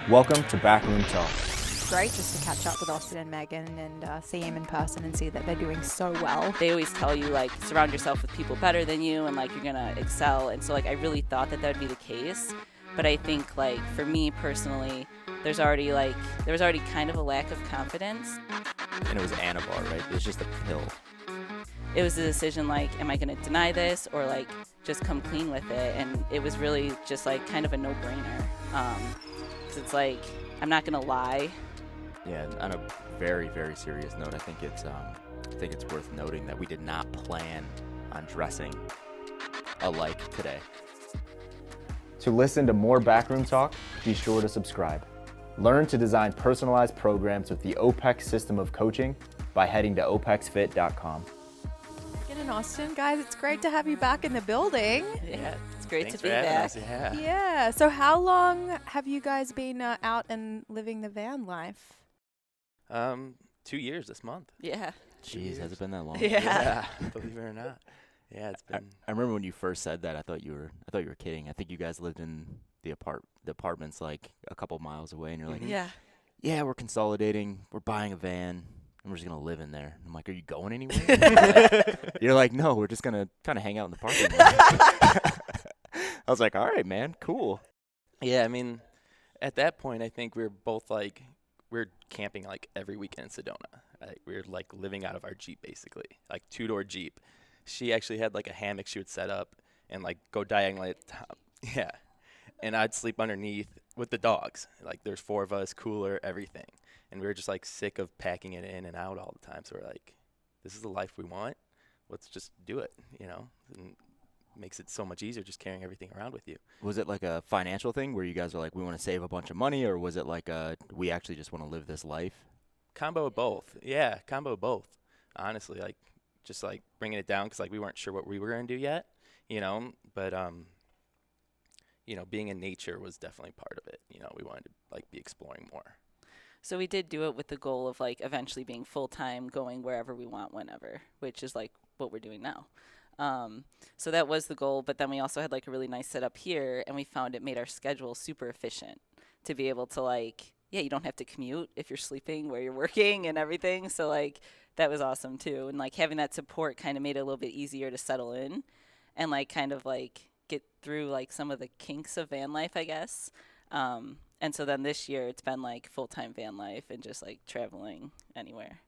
Welcome to Backroom Talk. Great just to catch up with Austin and Megan and see them in person and see that they're doing so well. They always tell you, like, surround yourself with people better than you and, like, you're going to excel. And so, like, I really thought that would be the case. But I think, like, for me personally, there was already kind of a lack of confidence. And it was Anavar, right? It was just a pill. It was a decision, like, am I going to deny this or, like, just come clean with it? And it was really just, like, kind of a no-brainer. 'Cause it's like, I'm not going to lie. Yeah, and on a very, very serious note, I think it's worth noting that we did not plan on dressing alike today. To listen to more Backroom Talk, be sure to subscribe. Learn to design personalized programs with the OPEX system of coaching by heading to opexfit.com. Megan and Austin, guys, it's great to have you back in the building. Yeah, it's great Thanks to be for having back. us, yeah. Yeah. So how long have you guys been out and living the van life? 2 years this month. Yeah. Jeez, has it been that long? Yeah. Believe it or not. Yeah, it's been. I remember when you first said that, I thought you were kidding. I think you guys lived in the apartments like a couple miles away, and you're like, yeah, we're consolidating, we're buying a van, and we're just gonna live in there. I'm like, are you going anywhere? You're like, no, we're just gonna kind of hang out in the parking lot. I was like, all right, man, cool. Yeah, I mean, at that point, I think we were both like, we're camping like every weekend in Sedona. We were like living out of our Jeep basically, like two-door Jeep. She actually had like a hammock she would set up and like go diagonally at the top. Yeah. And I'd sleep underneath with the dogs. Like there's 4 of us, cooler, everything. And we were just like sick of packing it in and out all the time. So we're like, this is the life we want. Let's just do it, you know? And it makes it so much easier just carrying everything around with you. Was it like a financial thing where you guys are like, we want to save a bunch of money, or was it like we actually just want to live this life? Combo of both. Yeah, combo of both. Honestly, like just like bringing it down because like we weren't sure what we were going to do yet, you know, but you know, being in nature was definitely part of it. You know, we wanted to like be exploring more. So we did do it with the goal of like eventually being full-time, going wherever we want, whenever, which is like what we're doing now. So that was the goal, but then we also had like a really nice setup here, and we found it made our schedule super efficient to be able to like, yeah, you don't have to commute if you're sleeping where you're working and everything. So like that was awesome too. And like having that support kind of made it a little bit easier to settle in and like kind of like get through like some of the kinks of van life, I guess. And so then this year it's been like full-time van life and just like traveling anywhere.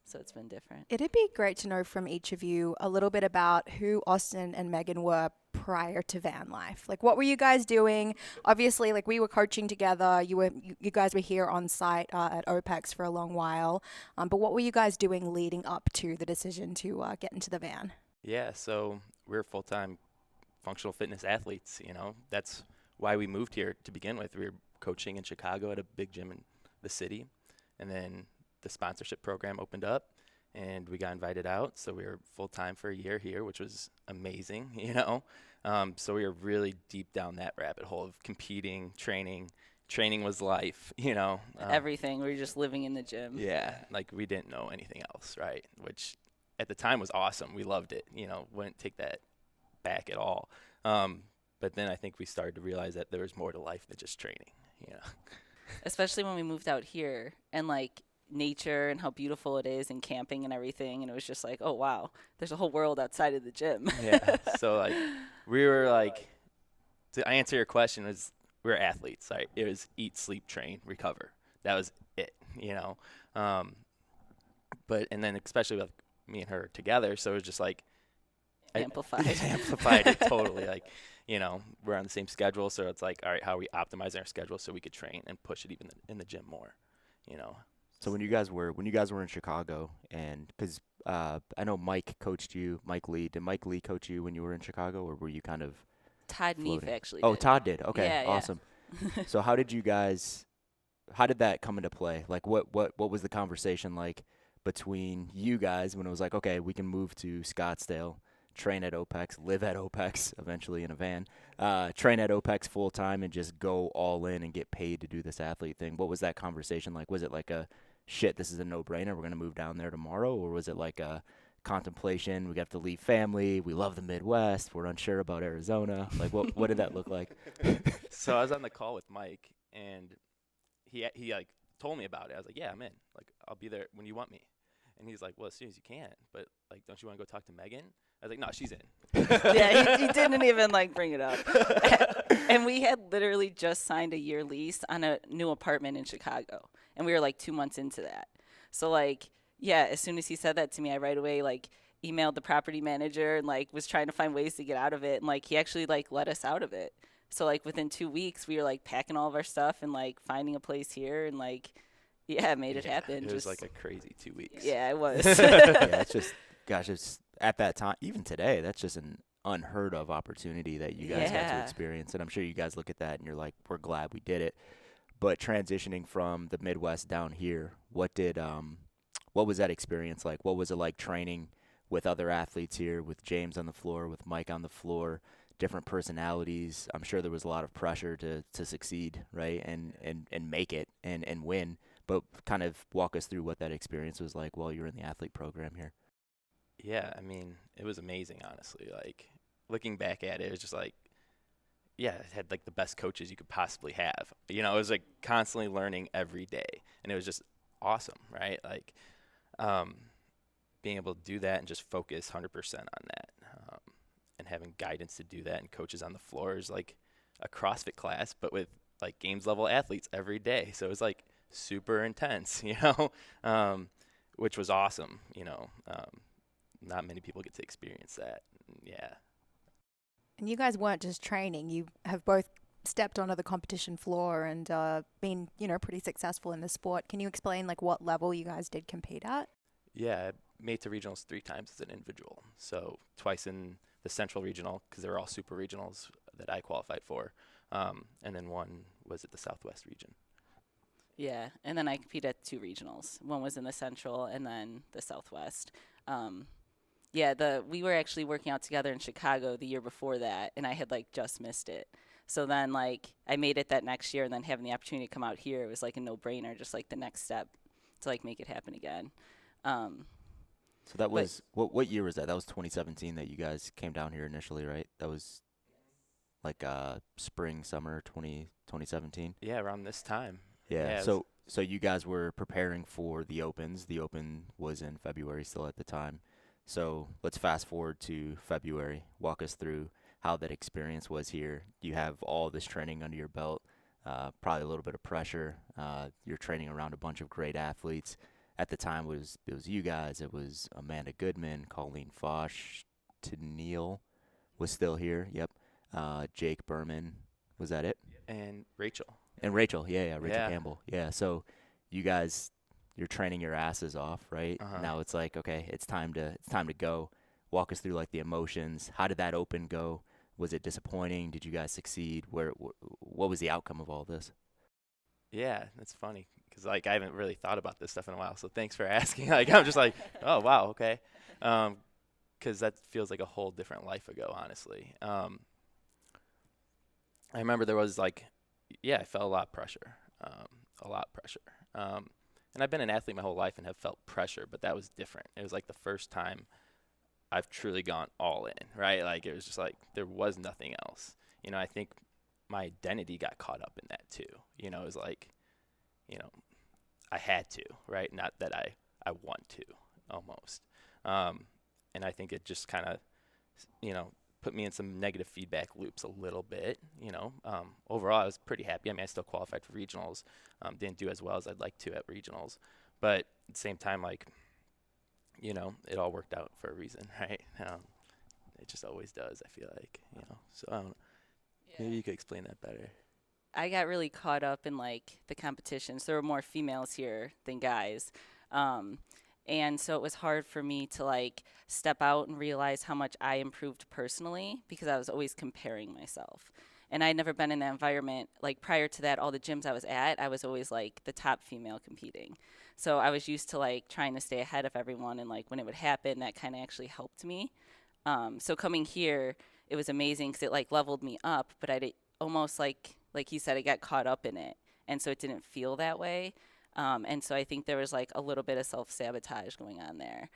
So it's been different. It'd be great to know from each of you a little bit about who Austin and Megan were prior to van life. Like, what were you guys doing? Obviously, like, we were coaching together. You guys were here on site at OPEX for a long while. But what were you guys doing leading up to the decision to get into the van? Yeah, so we're full-time functional fitness athletes, you know. That's why we moved here to begin with. We were coaching in Chicago at a big gym in the city, and then the sponsorship program opened up, and we got invited out. So we were full-time for a year here, which was amazing, you know. So we were really deep down that rabbit hole of competing, training. Training was life, you know. Everything. We were just living in the gym. Yeah, like we didn't know anything else, right? Which at the time was awesome. We loved it, you know, wouldn't take that back at all. But then I think we started to realize that there was more to life than just training, you know. Especially when we moved out here and like nature and how beautiful it is and camping and everything. And it was just like, oh, wow, there's a whole world outside of the gym. Yeah. So like we were like, to answer your question, is we were athletes, right? It was eat, sleep, train, recover. That was it, you know. But and then especially with me and her together, so it was just like Amplified. Amplified it totally. Like, you know, we're on the same schedule, so it's like, all right, how are we optimizing our schedule so we could train and push it even in the gym more, you know. So when you guys were in Chicago, and because I know Mike coached you, Mike Lee. Did Mike Lee coach you when you were in Chicago, or were you kind of Todd floating? Neef actually Oh, did. Todd did. Okay, Yeah, awesome. So how did that come into play? Like what was the conversation like between you guys when it was like, okay, we can move to Scottsdale, train at OPEX, live at OPEX, eventually in a van, train at OPEX full time and just go all in and get paid to do this athlete thing? What was that conversation like? Was it like a, shit, this is a no-brainer, we're going to move down there tomorrow? Or was it like a contemplation, we have to leave family, we love the Midwest, we're unsure about Arizona? Like, what did that look like? So I was on the call with Mike, and he like told me about it. I was like, yeah, I'm in. Like, I'll be there when you want me. And he's like, well, as soon as you can. But like, don't you want to go talk to Megan? I was like, no, she's in. Yeah, he didn't even like bring it up. And we had literally just signed a year lease on a new apartment in Chicago, and we were like 2 months into that. So like, yeah, as soon as he said that to me, I right away like emailed the property manager and like was trying to find ways to get out of it, and like he actually like let us out of it. So like within 2 weeks, we were like packing all of our stuff and like finding a place here, and like, yeah, made it happen. It was like a crazy 2 weeks. Yeah, it was. Yeah, it's just, gosh, it's at that time, even today, that's just an unheard of opportunity that you guys got to Yeah. experience. And I'm sure you guys look at that and you're like, we're glad we did it. But transitioning from the Midwest down here, what was that experience like? What was it like training with other athletes here, with James on the floor, with Mike on the floor, different personalities? I'm sure there was a lot of pressure to succeed, right? And make it and win. But kind of walk us through what that experience was like while you were in the athlete program here. Yeah, I mean, it was amazing, honestly. Like, looking back at it, it was just like, yeah, it had like the best coaches you could possibly have. You know, it was like constantly learning every day, and it was just awesome, right? Like, being able to do that and just focus 100% on that, and having guidance to do that and coaches on the floor is like a CrossFit class, but with like games level athletes every day. So it was like super intense, you know, which was awesome, you know. Not many people get to experience that. Yeah. And you guys weren't just training. You have both stepped onto the competition floor and been, pretty successful in the sport. Can you explain like what level you guys did compete at? Yeah, I made to regionals 3 times as an individual. So twice in the Central Regional, because they were all super regionals that I qualified for. And then one was at the Southwest region. Yeah, and then I competed at 2 regionals. One was in the Central and then the Southwest. Yeah, we were actually working out together in Chicago the year before that, and I had like just missed it. So then like I made it that next year, and then having the opportunity to come out here, it was like a no-brainer, just like the next step to like make it happen again. So that was, what year was that? That was 2017 that you guys came down here initially, right? That was like spring, summer 2017? Yeah, around this time. Yeah. So you guys were preparing for the Opens. The Open was in February still at the time. So let's fast forward to February. Walk us through how that experience was here. You have all this training under your belt, probably a little bit of pressure. You're training around a bunch of great athletes. At the time, it was you guys. It was Amanda Goodman, Colleen Foch, O'Neal was still here. Yep. Jake Berman. Was that it? And Rachel. And Rachel. Yeah, Rachel Yeah. Campbell. Yeah. So you guys, you're training your asses off, right? Now it's like, okay, it's time to go. Walk us through like the emotions. How did that Open go? Was it disappointing? Did you guys succeed? What was the outcome of all this? Yeah, that's funny because like I haven't really thought about this stuff in a while. So thanks for asking. Like I'm just like, oh wow, okay, because that feels like a whole different life ago, honestly. I remember there was like, yeah, I felt a lot of pressure, and I've been an athlete my whole life and have felt pressure, but that was different. It was like the first time I've truly gone all in, right? Like it was just like there was nothing else. You know, I think my identity got caught up in that too. You know, it was like, you know, I had to, right? Not that I want to, almost. And I think it just kind of, you know, put me in some negative feedback loops a little bit, you know. Overall, I was pretty happy. I mean, I still qualified for regionals. Didn't do as well as I'd like to at regionals. But at the same time, like, you know, it all worked out for a reason, right? It just always does, I feel like, you know. So maybe you could explain that better. I got really caught up in like the competitions. There were more females here than guys. And so it was hard for me to like step out and realize how much I improved personally because I was always comparing myself. And I'd never been in that environment. Like prior to that, all the gyms I was at, I was always like the top female competing. So I was used to like trying to stay ahead of everyone. And like when it would happen, that kind of actually helped me. So coming here, it was amazing because it like leveled me up, but I almost like he said, I got caught up in it. And so it didn't feel that way. And so I think there was like a little bit of self-sabotage going on there.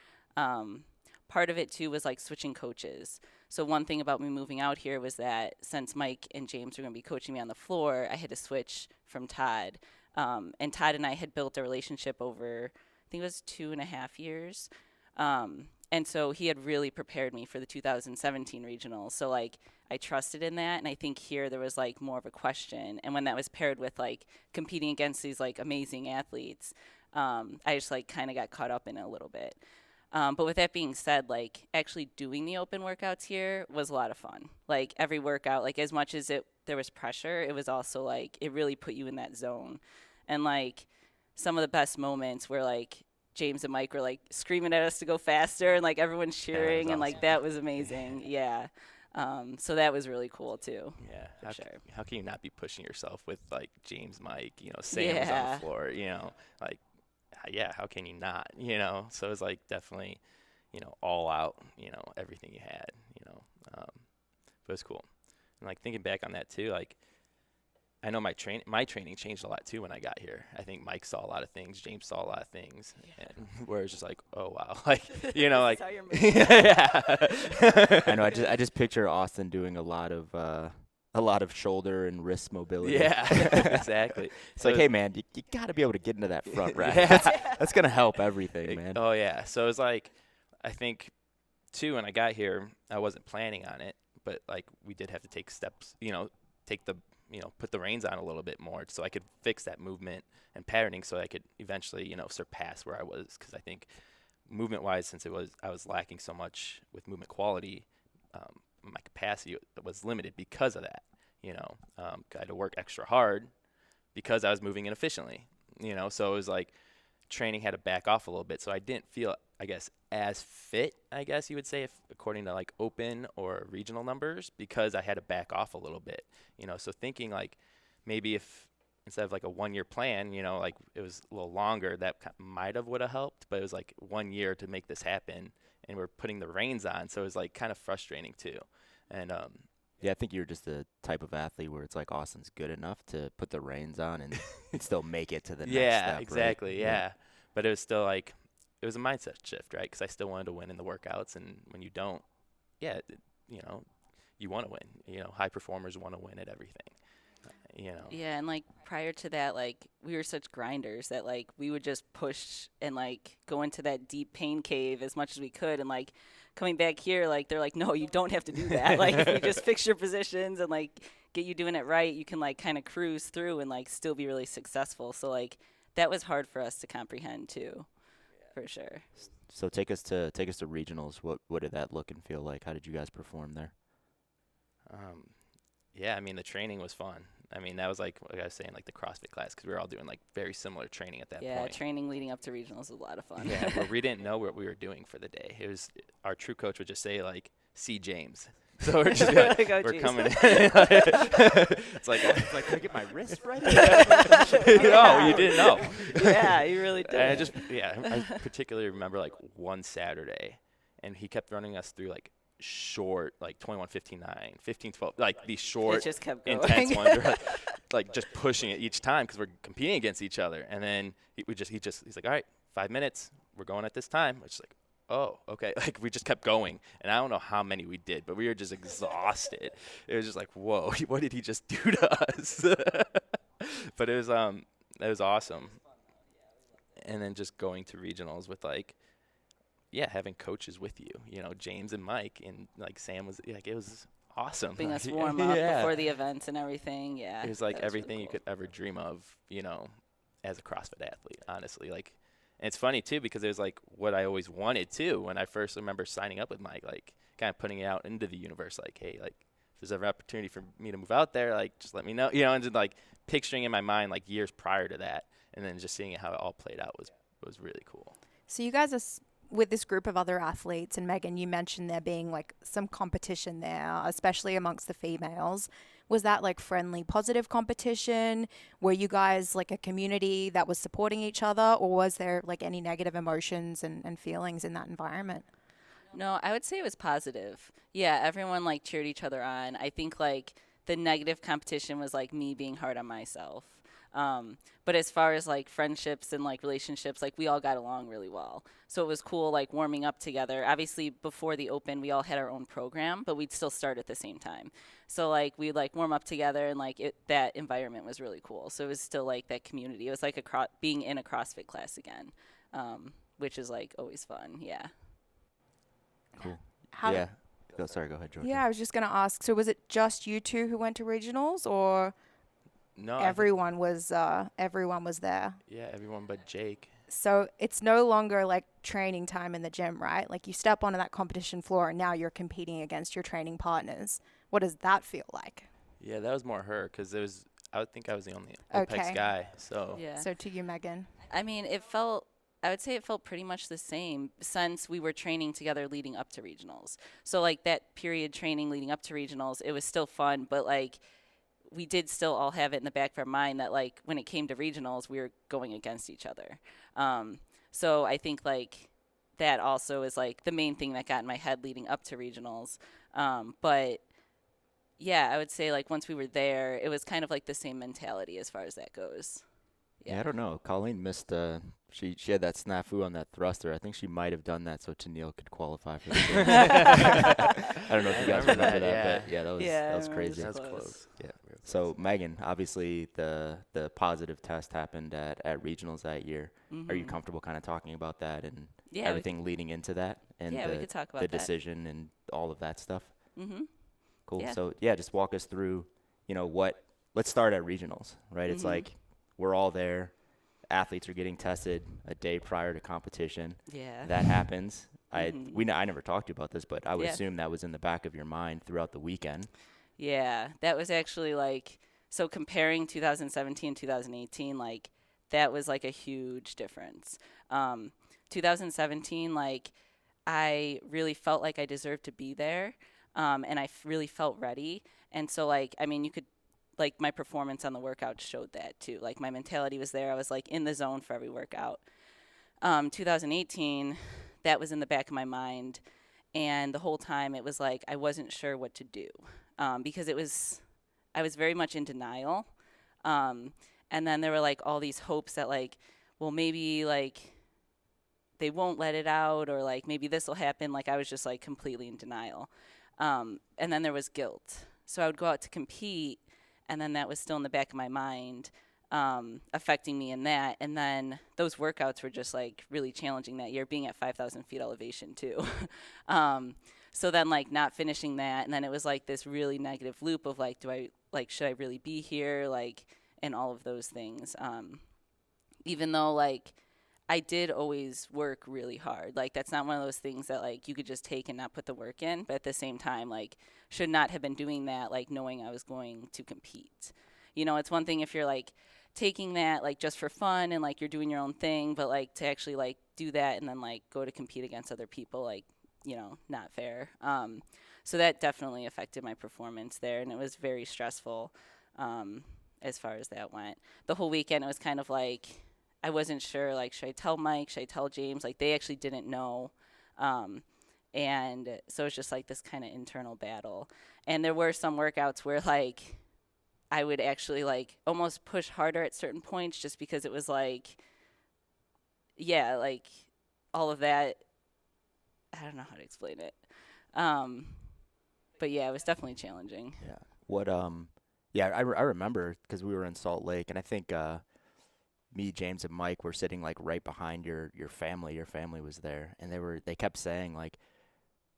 Part of it too was like switching coaches. So one thing about me moving out here was that since Mike and James were going to be coaching me on the floor, I had to switch from Todd. And Todd and I had built a relationship over, I think it was 2.5 years. And so he had really prepared me for the 2017 regionals. So like I trusted in that. And I think here there was like more of a question. And when that was paired with like competing against these like amazing athletes, I just like kind of got caught up in it a little bit. But with that being said, like actually doing the open workouts here was a lot of fun. Like every workout, like as much as there was pressure, it was also like it really put you in that zone. And like some of the best moments were like James and Mike were like screaming at us to go faster and like everyone's cheering and like that was amazing. Yeah. So that was really cool too. Yeah. For sure. How can you not be pushing yourself with like James, Mike, Sam was on the floor, like, yeah, how can you not, So it was like definitely, all out, everything you had, but it was cool. And like thinking back on that too, like I know my training changed a lot too when I got here. I think Mike saw a lot of things, James saw a lot of things, and where it's just like, oh wow, like like yeah. I know. I just picture Austin doing a lot of shoulder and wrist mobility. Yeah, exactly. It's so like, hey man, you got to be able to get into that front rack. Yeah. That's gonna help everything, man. Oh yeah. So it was like, I think too when I got here, I wasn't planning on it, but like we did have to take steps, put the reins on a little bit more so I could fix that movement and patterning so I could eventually, surpass where I was. Because I think movement-wise, since I was lacking so much with movement quality, my capacity was limited because of that. I had to work extra hard because I was moving inefficiently. So it was like training had to back off a little bit. So I didn't feel, I guess, as fit, I guess you would say, if according to like open or regional numbers, because I had to back off a little bit. So thinking like maybe if instead of like a 1 year plan, like it was a little longer, that might have would have helped, but it was like 1 year to make this happen, and we're putting the reins on, so it was like kind of frustrating too. And yeah, I think you're just the type of athlete where it's like Austin's good enough to put the reins on and still make it to the next step. Yeah, exactly. Right? Yeah, but it was still like it was a mindset shift, right? Because I still wanted to win in the workouts, and when you don't, you want to win. High performers want to win at everything. Yeah, and like prior to that, like we were such grinders that like we would just push and like go into that deep pain cave as much as we could, and like coming back here, like they're like, no, you don't have to do that. Like if we just fix your positions and like get you doing it right, you can like kind of cruise through and like still be really successful. So like that was hard for us to comprehend too, for sure. So take us to regionals. What did that look and feel like? How did you guys perform there? Yeah, I mean the training was fun. I mean that was like I was saying, like the CrossFit class, because we were all doing like very similar training at that point. Yeah, training leading up to regionals was a lot of fun. Yeah, where we didn't know what we were doing for the day. It was our true coach would just say like, "See James." So we're just like, Oh, we're geez. coming in. It's like can I get my wrist right? no, you didn't know. Yeah, you really did. And I particularly remember like one Saturday, and he kept running us through like short, like 21:59, 15:12, like these short, It just kept going. intense ones. We're like just pushing it each time because we're competing against each other. And then he's like, all right, 5 minutes, we're going at this time. It's just like, oh, okay. Like we just kept going, and I don't know how many we did, but we were just exhausted. It was just like, whoa, what did he just do to us? But it was awesome. And then just going to regionals with like, yeah, having coaches with you, James and Mike, and like Sam was like, it was awesome. Helping us warm up before the events and everything. Yeah, it was like everything really you cool. could ever dream of, as a CrossFit athlete, honestly. Like, and it's funny too, because it was like what I always wanted too when I first remember signing up with Mike, like kind of putting it out into the universe, like, hey, like if there's ever an opportunity for me to move out there, like just let me know, and just like picturing in my mind like years prior to that, and then just seeing how it all played out was really cool. So you guys are with this group of other athletes, and Megan, you mentioned there being like some competition there, especially amongst the females. Was that like friendly, positive competition? Were you guys like a community that was supporting each other, or was there like any negative emotions and feelings in that environment? No, I would say it was positive. Yeah, everyone like cheered each other on. I think like the negative competition was like me being hard on myself. But as far as like friendships and like relationships, like we all got along really well. So it was cool like warming up together. Obviously before the open, we all had our own program, but we'd still start at the same time. So like we'd like warm up together, and like that environment was really cool. So it was still like that community. It was like being in a CrossFit class again, which is like always fun. Yeah. Cool. How, Yeah. Sorry, go ahead, George. Yeah, I was just going to ask. So was it just you two who went to regionals, or No, everyone was there? yeah, everyone but Jake. So it's no longer like training time in the gym, right? Like you step onto that competition floor and now you're competing against your training partners. What does that feel like? Yeah, that was more her because I would think I was the only Okay. OPEX guy. So Yeah. So to you, Megan. I mean, I would say it felt pretty much the same since we were training together leading up to regionals. So like that period training leading up to regionals, it was still fun, but like we did still all have it in the back of our mind that like when it came to regionals, we were going against each other. So I think like that also is like the main thing that got in my head leading up to regionals. But yeah, I would say like once we were there, it was kind of like the same mentality as far as that goes. Yeah, I don't know. Colleen missed. She had that snafu on that thruster. I think she might have done that so Tennille could qualify for the game. I don't know if you guys remember that, but yeah, that was crazy. That's close. Yeah. So Megan, obviously the positive test happened at regionals that year. Are you comfortable kind of talking about that and Yeah, everything leading into that and we could talk about the that. decision and all of that stuff? Mm-hmm. Cool. Yeah. So yeah, just walk us through, let's start at regionals, right? It's like we're all there. Athletes are getting tested a day prior to competition. Yeah. That happens. I never talked to you about this, but I would Yeah. assume that was in the back of your mind throughout the weekend. Yeah, that was actually like, so comparing 2017 2018, like that was like a huge difference. 2017, like I really felt like I deserved to be there, and I really felt ready. And so like, I mean, you could, like my performance on the workout showed that too. Like my mentality was there. I was like in the zone for every workout. 2018, that was in the back of my mind. And the whole time it was like I wasn't sure what to do because I was very much in denial. And then there were like all these hopes that like, well, maybe like they won't let it out or like maybe this will happen. Like I was just like completely in denial. And then there was guilt. So I would go out to compete and then that was still in the back of my mind, affecting me in that. And then those workouts were just like really challenging that year, being at 5,000 feet elevation too. So then like not finishing that. And then it was like this really negative loop of like, should I really be here? Like, and all of those things. Even though like I did always work really hard. Like that's not one of those things that like you could just take and not put the work in. But at the same time, like should not have been doing that, like knowing I was going to compete. It's one thing if you're like taking that like just for fun and like you're doing your own thing, but like to actually like do that and then like go to compete against other people, like, not fair. So that definitely affected my performance there, and it was very stressful as far as that went. The whole weekend it was kind of like I wasn't sure, like, should I tell Mike? Should I tell James? Like, they actually didn't know. And so it's just like this kind of internal battle. And there were some workouts where, like, I would actually, like, almost push harder at certain points just because it was like, yeah, like, all of that. I don't know how to explain it. But, yeah, it was definitely challenging. Yeah. I remember because we were in Salt Lake, and I think me, James, and Mike were sitting like right behind your family. Your family was there, and they kept saying like,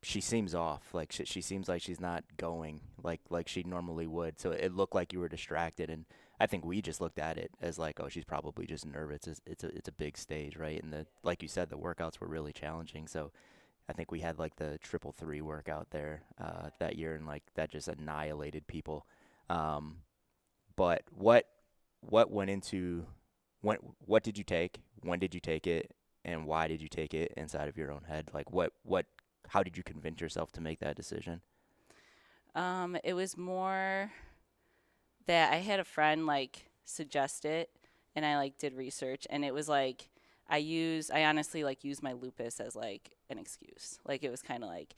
she seems off. Like she seems like she's not going like she normally would. So it looked like you were distracted, and I think we just looked at it as like, oh, she's probably just nervous. It's a big stage, right? And like you said, the workouts were really challenging. So I think we had like the 333 workout there that year, and like that just annihilated people. But what went into what did you take? When did you take it? And why did you take it inside of your own head? Like how did you convince yourself to make that decision? It was more that I had a friend like suggest it, and I like did research, and it was like I honestly like use my lupus as like an excuse. Like it was kind of like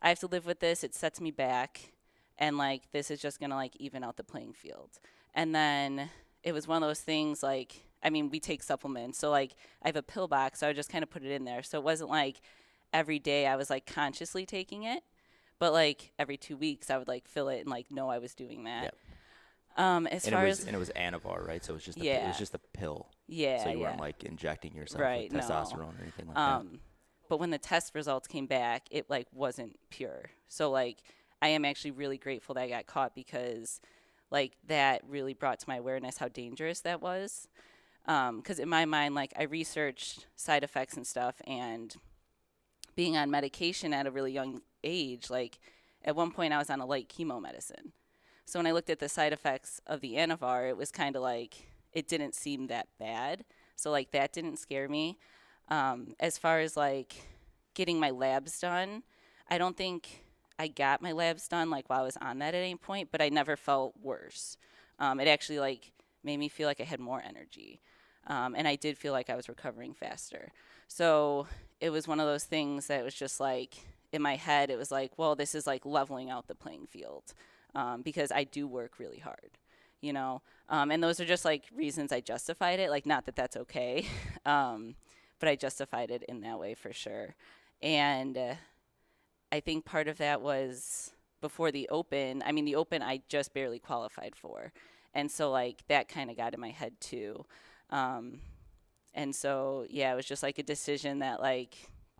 I have to live with this. It sets me back, and like this is just gonna like even out the playing field. And then it was one of those things like, I mean, we take supplements. So like I have a pill box, so I just kind of put it in there. So it wasn't like every day I was like consciously taking it, but like every 2 weeks I would like fill it and like know I was doing that. Yep. As And far it was as and it was Anavar, right? So it was just Yeah. it was just a pill. yeah, So you yeah. weren't like injecting yourself Right, with no. testosterone or anything like that. But when the test results came back, it like wasn't pure. So like I am actually really grateful that I got caught, because like that really brought to my awareness how dangerous that was. Because in my mind, like I researched side effects and stuff, and being on medication at a really young age, like at one point I was on a light chemo medicine. So when I looked at the side effects of the Anavar, it was kind of like it didn't seem that bad. So like that didn't scare me. As far as like getting my labs done, I don't think I got my labs done like while I was on that at any point, but I never felt worse. It actually like made me feel like I had more energy. And I did feel like I was recovering faster. So it was one of those things that was just like in my head, it was like, well, this is like leveling out the playing field, because I do work really hard, you know? And those are just like reasons I justified it. Like, not that that's okay, but I justified it in that way for sure. And I think part of that was before the Open. I mean, the Open I just barely qualified for. And so like that kind of got in my head too. And so, yeah, it was just like a decision that like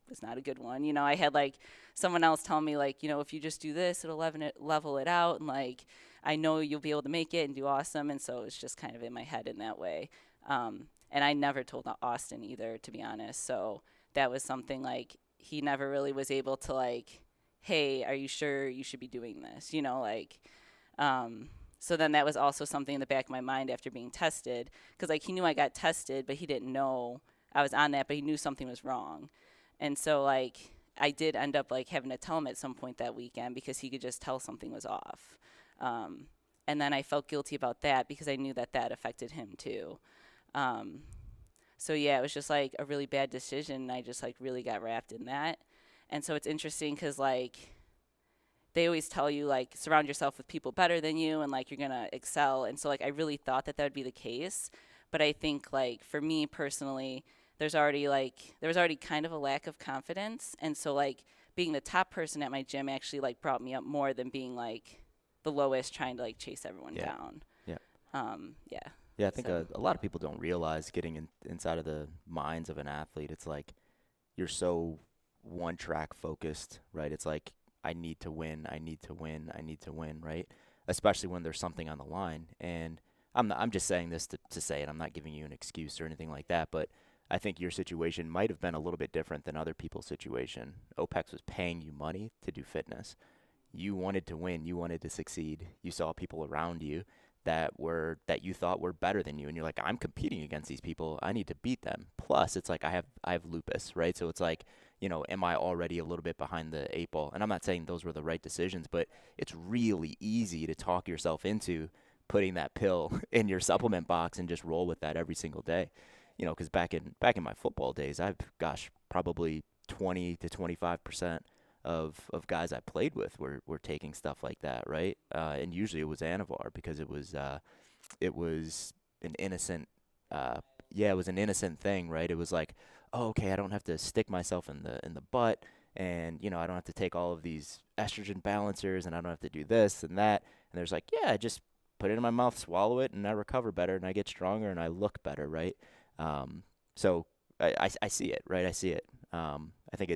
was not a good one. You know, I had like someone else tell me like, you know, if you just do this, it'll level it out. And like, I know you'll be able to make it and do awesome. And so it's just kind of in my head in that way. And I never told Austin either, to be honest. So that was something like he never really was able to like, hey, are you sure you should be doing this? You know, like, so then that was also something in the back of my mind after being tested, because like he knew I got tested, but he didn't know I was on that, but he knew something was wrong. And so like I did end up like having to tell him at some point that weekend, because he could just tell something was off. And then I felt guilty about that because I knew that that affected him too. So yeah, it was just like a really bad decision. I just like really got wrapped in that. And so it's interesting because like they always tell you like surround yourself with people better than you and like you're going to excel. And so like I really thought that that would be the case. But I think like for me personally, there was already kind of a lack of confidence. And so like being the top person at my gym actually like brought me up more than being like the lowest trying to like chase everyone down. Yeah. Yeah. Yeah, I think So- a lot of people don't realize getting inside of the minds of an athlete, it's like you're so one track focused, right? It's like I need to win, I need to win, I need to win, right? Especially when there's something on the line. And I'm just saying this to say it. I'm not giving you an excuse or anything like that, but I think your situation might have been a little bit different than other people's situation. OPEX was paying you money to do fitness. You wanted to win, you wanted to succeed. You saw people around you that you thought were better than you, and you're like, I'm competing against these people, I need to beat them. Plus it's like I have lupus, right? So it's like, you know, am I already a little bit behind the 8 ball? And I'm not saying those were the right decisions, but it's really easy to talk yourself into putting that pill in your supplement box and just roll with that every single day. You know, because back in my football days, probably 20 to 25% of guys I played with were taking stuff like that, right? And usually it was Anavar because it was an innocent it was an innocent thing, right? It was like, oh, okay, I don't have to stick myself in the butt, and you know, I don't have to take all of these estrogen balancers, and I don't have to do this and that. And there's like, yeah, just put it in my mouth, swallow it, and I recover better, and I get stronger, and I look better, right? So I see it, right? I see it. I think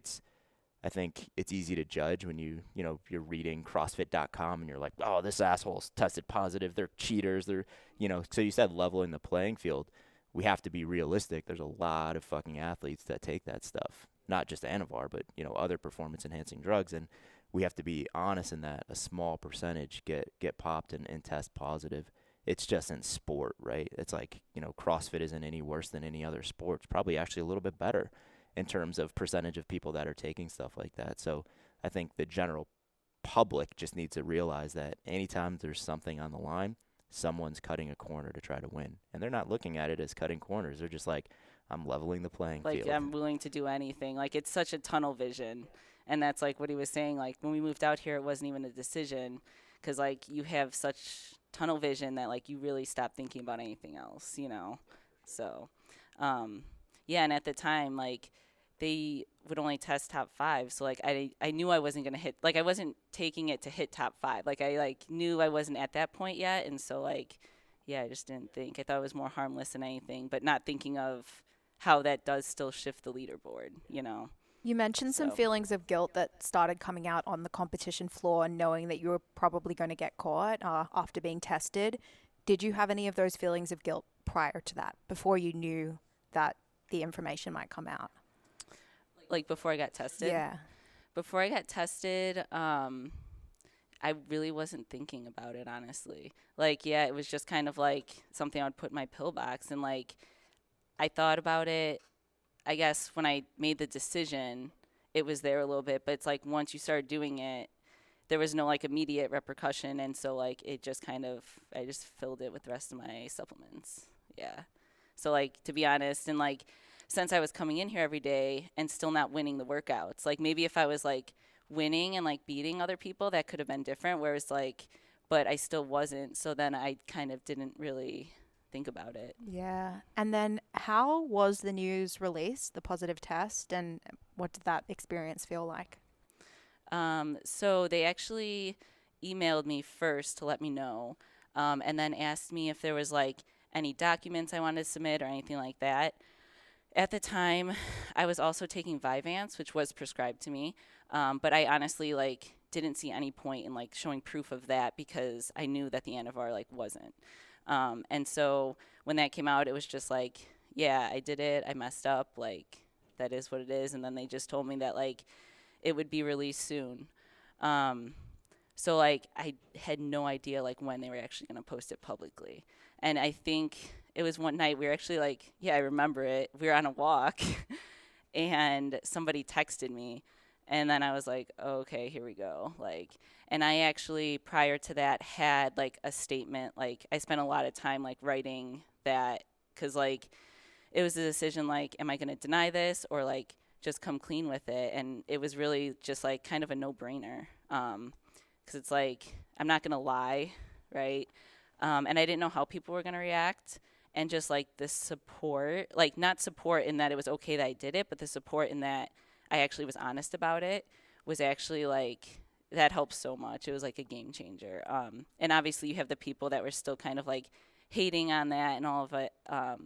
it's easy to judge when you're reading CrossFit.com and you're like, oh, this asshole's tested positive. They're cheaters. So you said leveling the playing field. We have to be realistic. There's a lot of fucking athletes that take that stuff, not just Anavar, but, other performance enhancing drugs. And we have to be honest in that a small percentage get popped and test positive. It's just in sport, right? It's like, CrossFit isn't any worse than any other sport. It's probably actually a little bit better in terms of percentage of people that are taking stuff like that. So I think the general public just needs to realize that anytime there's something on the line, someone's cutting a corner to try to win. And they're not looking at it as cutting corners. They're just like, I'm leveling the playing field. Like, I'm willing to do anything. Like, it's such a tunnel vision. And that's like what he was saying. Like, when we moved out here, it wasn't even a decision because, like, you have such tunnel vision that like you really stop thinking about anything else, you know. So yeah, and at the time like they would only test top 5, so like I knew I wasn't gonna hit, like I wasn't taking it to hit top 5, like I like knew I wasn't at that point yet, and so like yeah, I just didn't think. I thought it was more harmless than anything, but not thinking of how that does still shift the leaderboard, you know. You mentioned some So- feelings of guilt that started coming out on the competition floor, knowing that you were probably going to get caught after being tested. Did you have any of those feelings of guilt prior to that, before you knew that the information might come out? Like before I got tested? Yeah. Before I got tested, I really wasn't thinking about it, honestly. Like, yeah, it was just kind of like something I would put in my pillbox. And like, I thought about it, I guess, when I made the decision, it was there a little bit. But it's like once you started doing it, there was no like immediate repercussion. And so like, it just kind of, I just filled it with the rest of my supplements. Yeah. So like, to be honest, and like, since I was coming in here every day and still not winning the workouts, like maybe if I was like winning and like beating other people, that could have been different. Whereas like, but I still wasn't. So then I kind of didn't really think about it. Yeah. And then how was the news released, the positive test, and what did that experience feel like? So they actually emailed me first to let me know, and then asked me if there was like any documents I wanted to submit or anything like that. At the time, I was also taking Vyvanse, which was prescribed to me, but I honestly like didn't see any point in like showing proof of that because I knew that the Anavar like wasn't. And so when that came out, it was just like, yeah, I did it. I messed up. Like that is what it is. And then they just told me that like it would be released soon. So like I had no idea like when they were actually going to post it publicly. And I think it was one night we were actually like, yeah, I remember it. We were on a walk and somebody texted me, and then I was like, oh, okay, here we go. Like, and I actually prior to that had like a statement, like I spent a lot of time like writing that, cause like it was a decision like, am I going to deny this or like just come clean with it? And it was really just like kind of a no-brainer. Cause it's like, I'm not going to lie, right? And I didn't know how people were going to react. And just like the support, like not support in that it was okay that I did it, but the support in that I actually was honest about it was actually like, that helped so much. It was like a game changer. And obviously you have the people that were still kind of like hating on that and all of it, all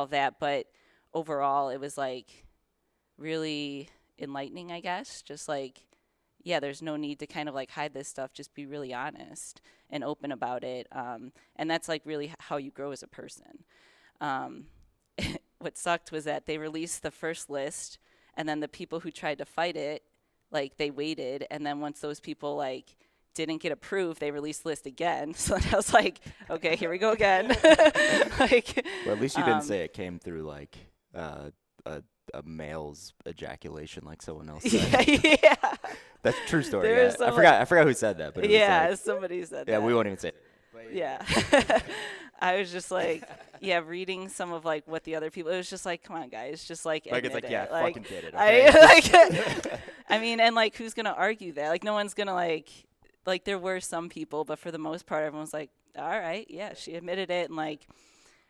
of that. But overall it was like really enlightening, I guess. Just like, yeah, there's no need to kind of like hide this stuff. Just be really honest and open about it. And that's like really how you grow as a person. What sucked was that they released the first list, and then the people who tried to fight it, like they waited. And then once those people like didn't get approved, they released the list again. So then I was like, okay, here we go again. Like, Well, at least you didn't say it came through like a male's ejaculation, like someone else said. yeah. That's a true story. There Yeah. was some, I forgot who said that, but it yeah, was like, somebody said yeah, that. we won't even say it. Yeah. I was just like, yeah, reading some of like what the other people, it was just like, come on guys, just like Like admit it's like, it. yeah, I Like, fucking did it. Okay? I mean, and like, who's going to argue that? Like, no one's going to like there were some people, but for the most part, everyone's like, all right, yeah, she admitted it. And like,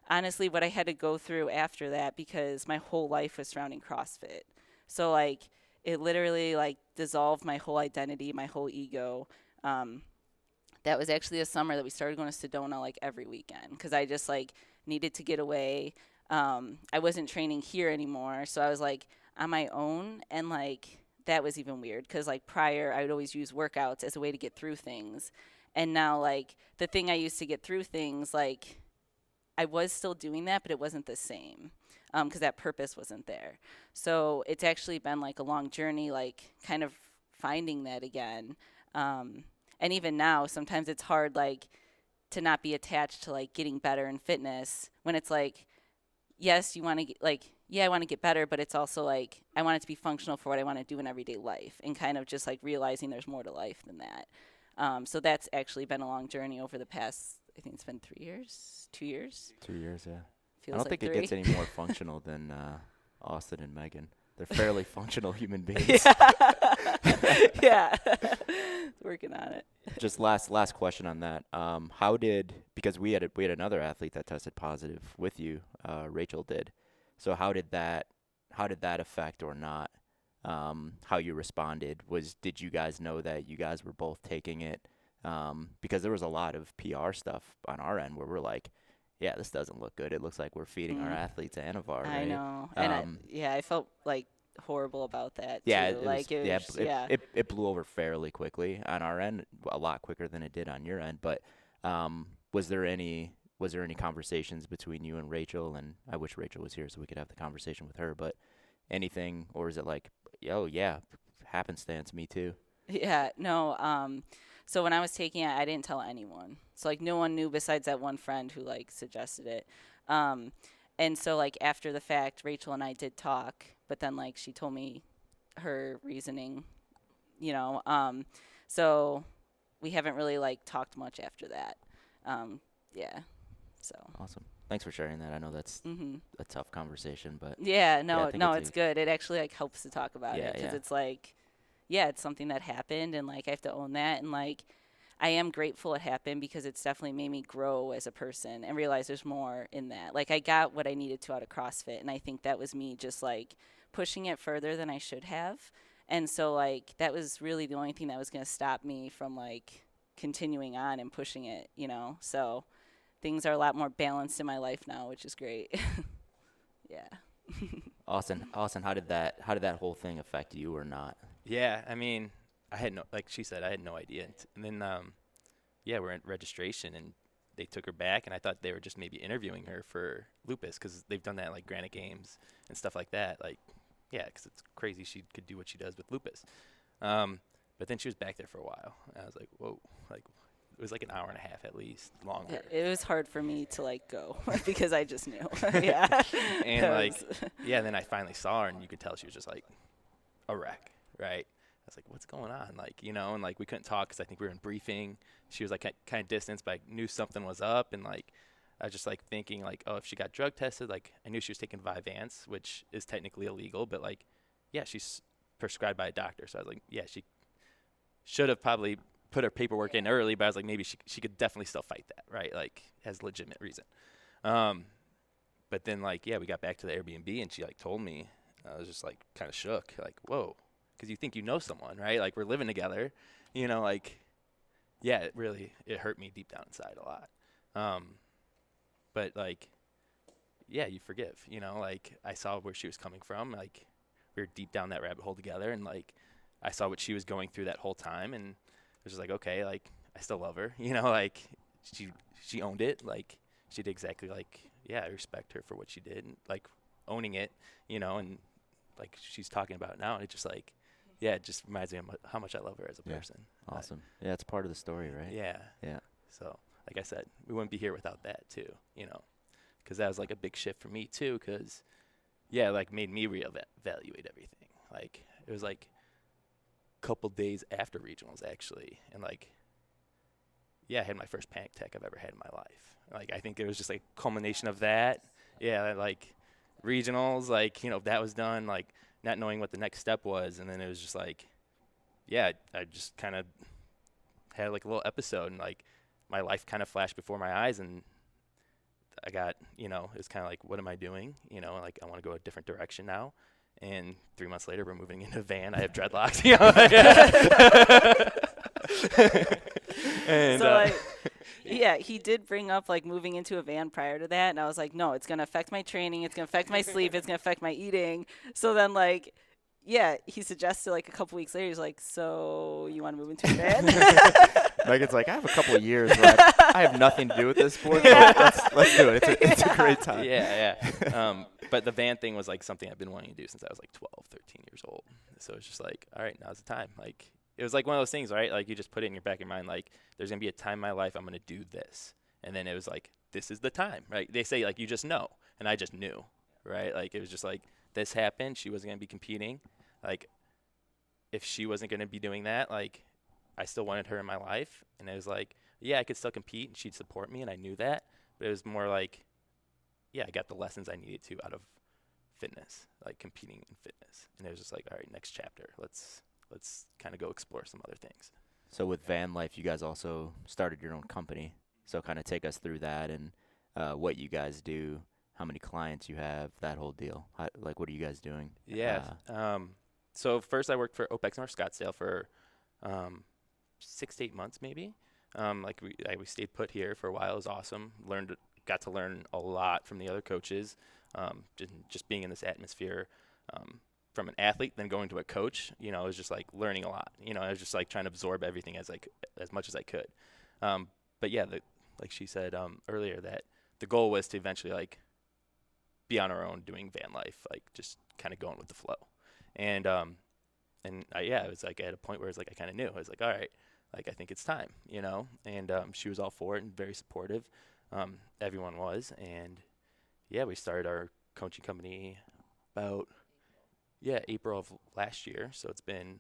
honestly, what I had to go through after that, because my whole life was surrounding CrossFit. So like, it literally like dissolved my whole identity, my whole ego. That was actually a summer that we started going to Sedona like every weekend, because I just like needed to get away. I wasn't training here anymore, so I was like on my own, and like that was even weird because like prior I would always use workouts as a way to get through things, and now like the thing I used to get through things, like I was still doing that, but it wasn't the same. Because that purpose wasn't there. So it's actually been like a long journey, like kind of finding that again. And even now, sometimes it's hard like to not be attached to like getting better in fitness when it's like, yes, you want to get like, yeah, I want to get better, but it's also like, I want it to be functional for what I want to do in everyday life, and kind of just like realizing there's more to life than that. So that's actually been a long journey over the past, I think it's been 3 years, 2 years. 2 years, yeah. Feels I don't like think 3. it gets any more functional than Austin and Megan. They're fairly functional human beings. Yeah. Working on it. Just last question on that. Because we had another athlete that tested positive with you, Rachel did. So how did that affect or not how you responded? Did you guys know that you guys were both taking it? Because there was a lot of PR stuff on our end where we're like, yeah, this doesn't look good. It looks like we're feeding our athletes Anavar, right? I know. And I felt like horrible about that yeah, too. It blew over fairly quickly on our end, a lot quicker than it did on your end. But was there any conversations between you and Rachel? And I wish Rachel was here so we could have the conversation with her. But anything, or is it like, oh yeah, happenstance, me too? Yeah, no. So when I was taking it, I didn't tell anyone. So like no one knew besides that one friend who like suggested it. And so like after the fact, Rachel and I did talk, but then like she told me her reasoning, you know. So we haven't really like talked much after that. Yeah. So awesome. Thanks for sharing that. I know that's a tough conversation, but yeah, no, yeah, it's good. It actually like helps to talk about it because it's like, yeah, it's something that happened, and like I have to own that, and like I am grateful it happened because it's definitely made me grow as a person and realize there's more in that. Like I got what I needed to out of CrossFit, and I think that was me just like pushing it further than I should have. And so like that was really the only thing that was going to stop me from like continuing on and pushing it, you know. So things are a lot more balanced in my life now, which is great. Yeah. Austin, how did that whole thing affect you or not? Yeah, I mean, I had like she said, I had no idea. And then, we're at registration, and they took her back, and I thought they were just maybe interviewing her for lupus because they've done that at, like, Granite Games and stuff like that. Like, yeah, because it's crazy she could do what she does with lupus. But then she was back there for a while, and I was like, whoa, like, it was like an hour and a half at least longer. It was hard for me to, like, go because I just knew. Yeah. And, like, yeah, then I finally saw her, and you could tell she was just, like, a wreck, right? I was like, what's going on? Like, you know, and like we couldn't talk because I think we were in briefing. She was like kind of distant, but I knew something was up. And like, I was just like thinking like, oh, if she got drug tested, like I knew she was taking Vyvanse, which is technically illegal, but like, yeah, she's prescribed by a doctor. So I was like, yeah, she should have probably put her paperwork in early, but I was like, maybe she could definitely still fight that, right? Like has legitimate reason. But then like, yeah, we got back to the Airbnb and she like told me, I was just like kind of shook, like, whoa. Because you think you know someone, right? Like, we're living together, you know, like, yeah, it hurt me deep down inside a lot. But, like, yeah, you forgive, you know, like, I saw where she was coming from. Like, we were deep down that rabbit hole together, and, like, I saw what she was going through that whole time, and it was just like, okay, like, I still love her, you know, like, she owned it. Like, she did exactly, like, yeah, I respect her for what she did, and, like, owning it, you know, and, like, she's talking about it now, and it just, like, yeah, it just reminds me of how much I love her as a person. Awesome. Yeah, it's part of the story, right? Yeah. Yeah. So, like I said, we wouldn't be here without that, too, you know, because that was, like, a big shift for me, too, because, yeah, like, made me reevaluate everything. Like, it was, like, a couple days after regionals, actually, and, like, yeah, I had my first panic attack I've ever had in my life. Like, I think it was just, like, culmination of that. Yeah, like, regionals, like, you know, that was done, like, not knowing what the next step was, and then it was just like, yeah, I just kind of had like a little episode, and like my life kind of flashed before my eyes, and I got, you know, it's kind of like, what am I doing? You know, like I want to go a different direction now. And 3 months later, we're moving into a van. I have dreadlocks. You know? And, so like, yeah, he did bring up like moving into a van prior to that, and I was like, no, it's gonna affect my training, it's gonna affect my sleep, it's gonna affect my eating. So then like, yeah, he suggested like a couple weeks later, he's like, so you want to move into a van? Megan's like, I have a couple of years where I have nothing to do with this sport. But let's do it. It's a great time. Yeah. But the van thing was like something I've been wanting to do since I was like 12, 13 years old. So it's just like, all right, now's the time. Like, it was like one of those things, right? Like, you just put it in your back of your mind, like, there's going to be a time in my life I'm going to do this. And then it was like, this is the time, right? They say, like, you just know. And I just knew, right? Like, it was just like, this happened. She wasn't going to be competing. Like, if she wasn't going to be doing that, like, I still wanted her in my life. And it was like, yeah, I could still compete, and she'd support me, and I knew that. But it was more like, yeah, I got the lessons I needed to out of fitness, like competing in fitness. And it was just like, all right, next chapter. Let's kind of go explore some other things. So with van life, you guys also started your own company. So kind of take us through that and what you guys do, how many clients you have, that whole deal. Like, what are you guys doing? Yeah. So first I worked for OPEX North Scottsdale for 6 to 8 months maybe. Like we stayed put here for a while. It was awesome. Got to learn a lot from the other coaches. Just being in this atmosphere from an athlete, then going to a coach, it was just like learning a lot. I was just like trying to absorb everything as much as I could. But yeah, like she said earlier, that the goal was to eventually like be on our own doing van life, like just kind of going with the flow. And it was like at a point where it's like I kind of knew. I was like, all right, like I think it's time, And she was all for it and very supportive. Everyone was, and yeah, we started our coaching company about April of last year. So it's been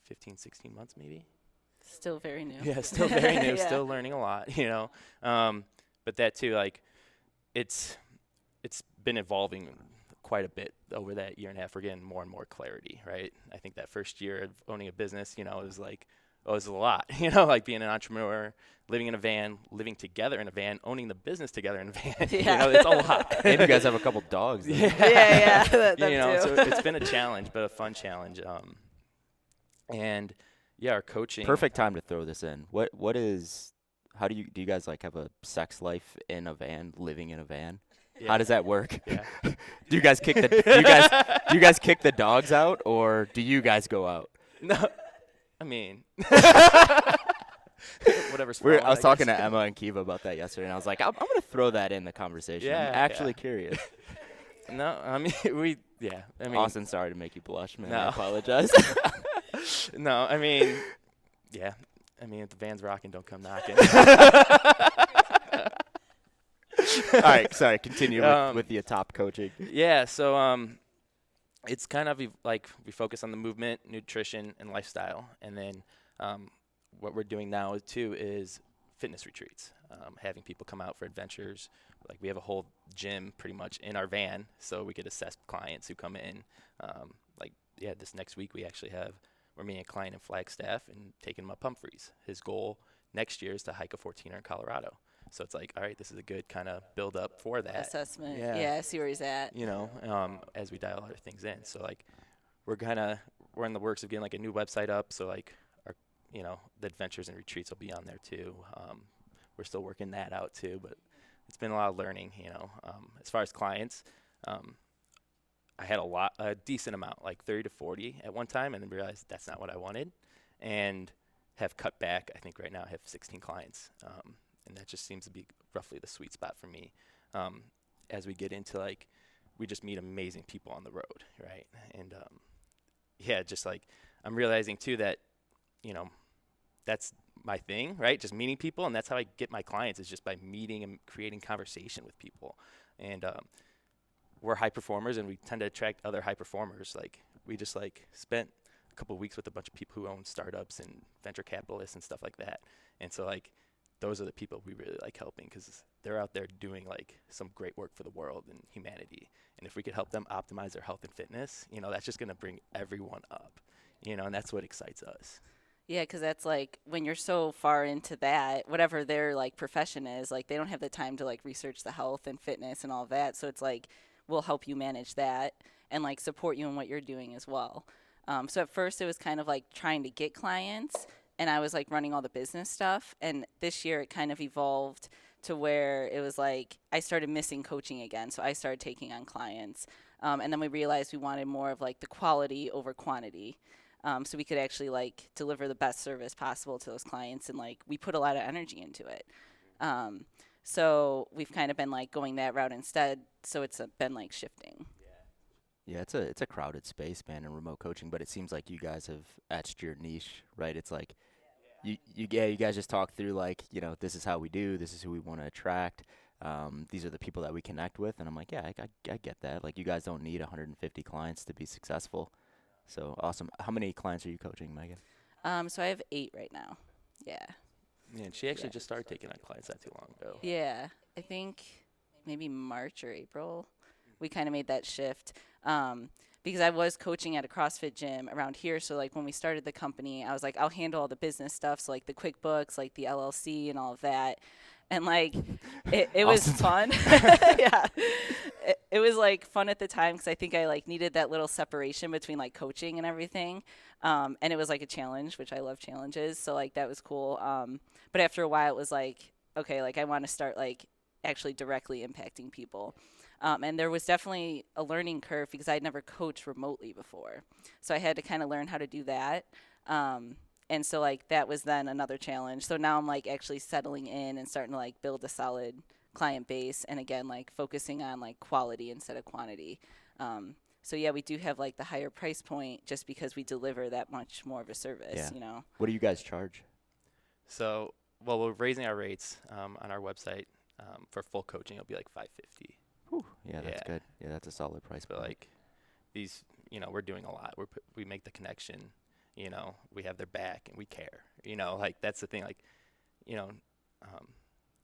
15, 16 months maybe. Still very new. Yeah, still very new. Yeah. Still learning a lot, But that too, like, it's been evolving quite a bit over that year and a half. We're getting more and more clarity, right? I think that first year of owning a business, it was like, it was a lot, like being an entrepreneur, living in a van, living together in a van, owning the business together in a van. Yeah. It's a lot. And you guys have a couple dogs. Then. Yeah. That So too. it's been a challenge, but a fun challenge. And yeah, our coaching. Perfect time to throw this in. How do you guys like have a sex life in a van, living in a van? Yeah. How does that work? Yeah. Do you guys kick the dogs out, or do you guys go out? No, I mean, whatever's. I was talking to Emma and Kiva about that yesterday, and I was like, I'm going to throw that in the conversation. Yeah, I'm actually curious. No, I mean, Austin, sorry to make you blush, man. No. I apologize. No, I mean, yeah. I mean, if the van's rocking, don't come knocking. All right, sorry. Continue with your top coaching. Yeah, so it's kind of like we focus on the movement, nutrition, and lifestyle. And then what we're doing now too is fitness retreats, having people come out for adventures. Like we have a whole gym pretty much in our van, so we could assess clients who come in. This next week we're meeting a client in Flagstaff and taking him up Humphreys. His goal next year is to hike a 14er in Colorado. So it's like, all right, this is a good kind of build up for that Assessment. Yeah. Yeah, see where he's at. As we dial other things in. So like, we're in the works of getting like a new website up. So like our, the adventures and retreats will be on there too. We're still working that out too, but it's been a lot of learning, as far as clients, I had a decent amount, like 30 to 40 at one time, and then realized that's not what I wanted, and have cut back. I think right now I have 16 clients, and that just seems to be roughly the sweet spot for me. As we get into we just meet amazing people on the road, right? And just like I'm realizing too that, that's my thing, right? Just meeting people, and that's how I get my clients, is just by meeting and creating conversation with people. And we're high performers, and we tend to attract other high performers. Like we just spent a couple of weeks with a bunch of people who own startups and venture capitalists and stuff like that. And so those are the people we really like helping, because they're out there doing some great work for the world and humanity. And if we could help them optimize their health and fitness, that's just going to bring everyone up, and that's what excites us. Yeah, because that's when you're so far into that, whatever their profession is, they don't have the time to research the health and fitness and all that. So it's we'll help you manage that and support you in what you're doing as well. So at first it was kind of trying to get clients, and I was running all the business stuff. And this year it kind of evolved to where it was I started missing coaching again. So I started taking on clients. And then we realized we wanted more of the quality over quantity. So we could actually deliver the best service possible to those clients, and we put a lot of energy into it. So we've kind of been going that route instead. So it's been shifting. Yeah, it's a crowded space, man, in remote coaching. But it seems like you guys have etched your niche, right? It's you guys just talk through this is how we do, this is who we want to attract. These are the people that we connect with, and I'm like, yeah, I get that. You guys don't need 150 clients to be successful. So awesome. How many clients are you coaching, Megan? So I have 8 right now. Yeah. Yeah, and she actually just started taking on clients not too long ago. Yeah. I think maybe March or April. we kind of made that shift. Because I was coaching at a CrossFit gym around here. So like when we started the company, I was like, I'll handle all the business stuff. So like the QuickBooks, like the LLC and all of that. And like, it was fun. Yeah. It was like fun at the time because I think I like needed that little separation between like coaching and everything. And it was like a challenge, which I love challenges. So like that was cool. But after a while it was like, okay, like I want to start like actually directly impacting people. And there was definitely a learning curve because I'd never coached remotely before. So I had to kind of learn how to do that. And so like that was then another challenge. So now I'm like actually settling in and starting to like build a solid client base. And again, like focusing on like quality instead of quantity. So yeah, we do have like the higher price point just because we deliver that much more of a service, you know. What do you guys charge? So, well, we're raising our rates on our website. For full coaching, it'll be like $550. Whew. Yeah, that's good. Yeah, that's a solid price. But like these, you know, we're doing a lot. We make the connection, you know, we have their back and we care, you know, like that's the thing. Like, you know,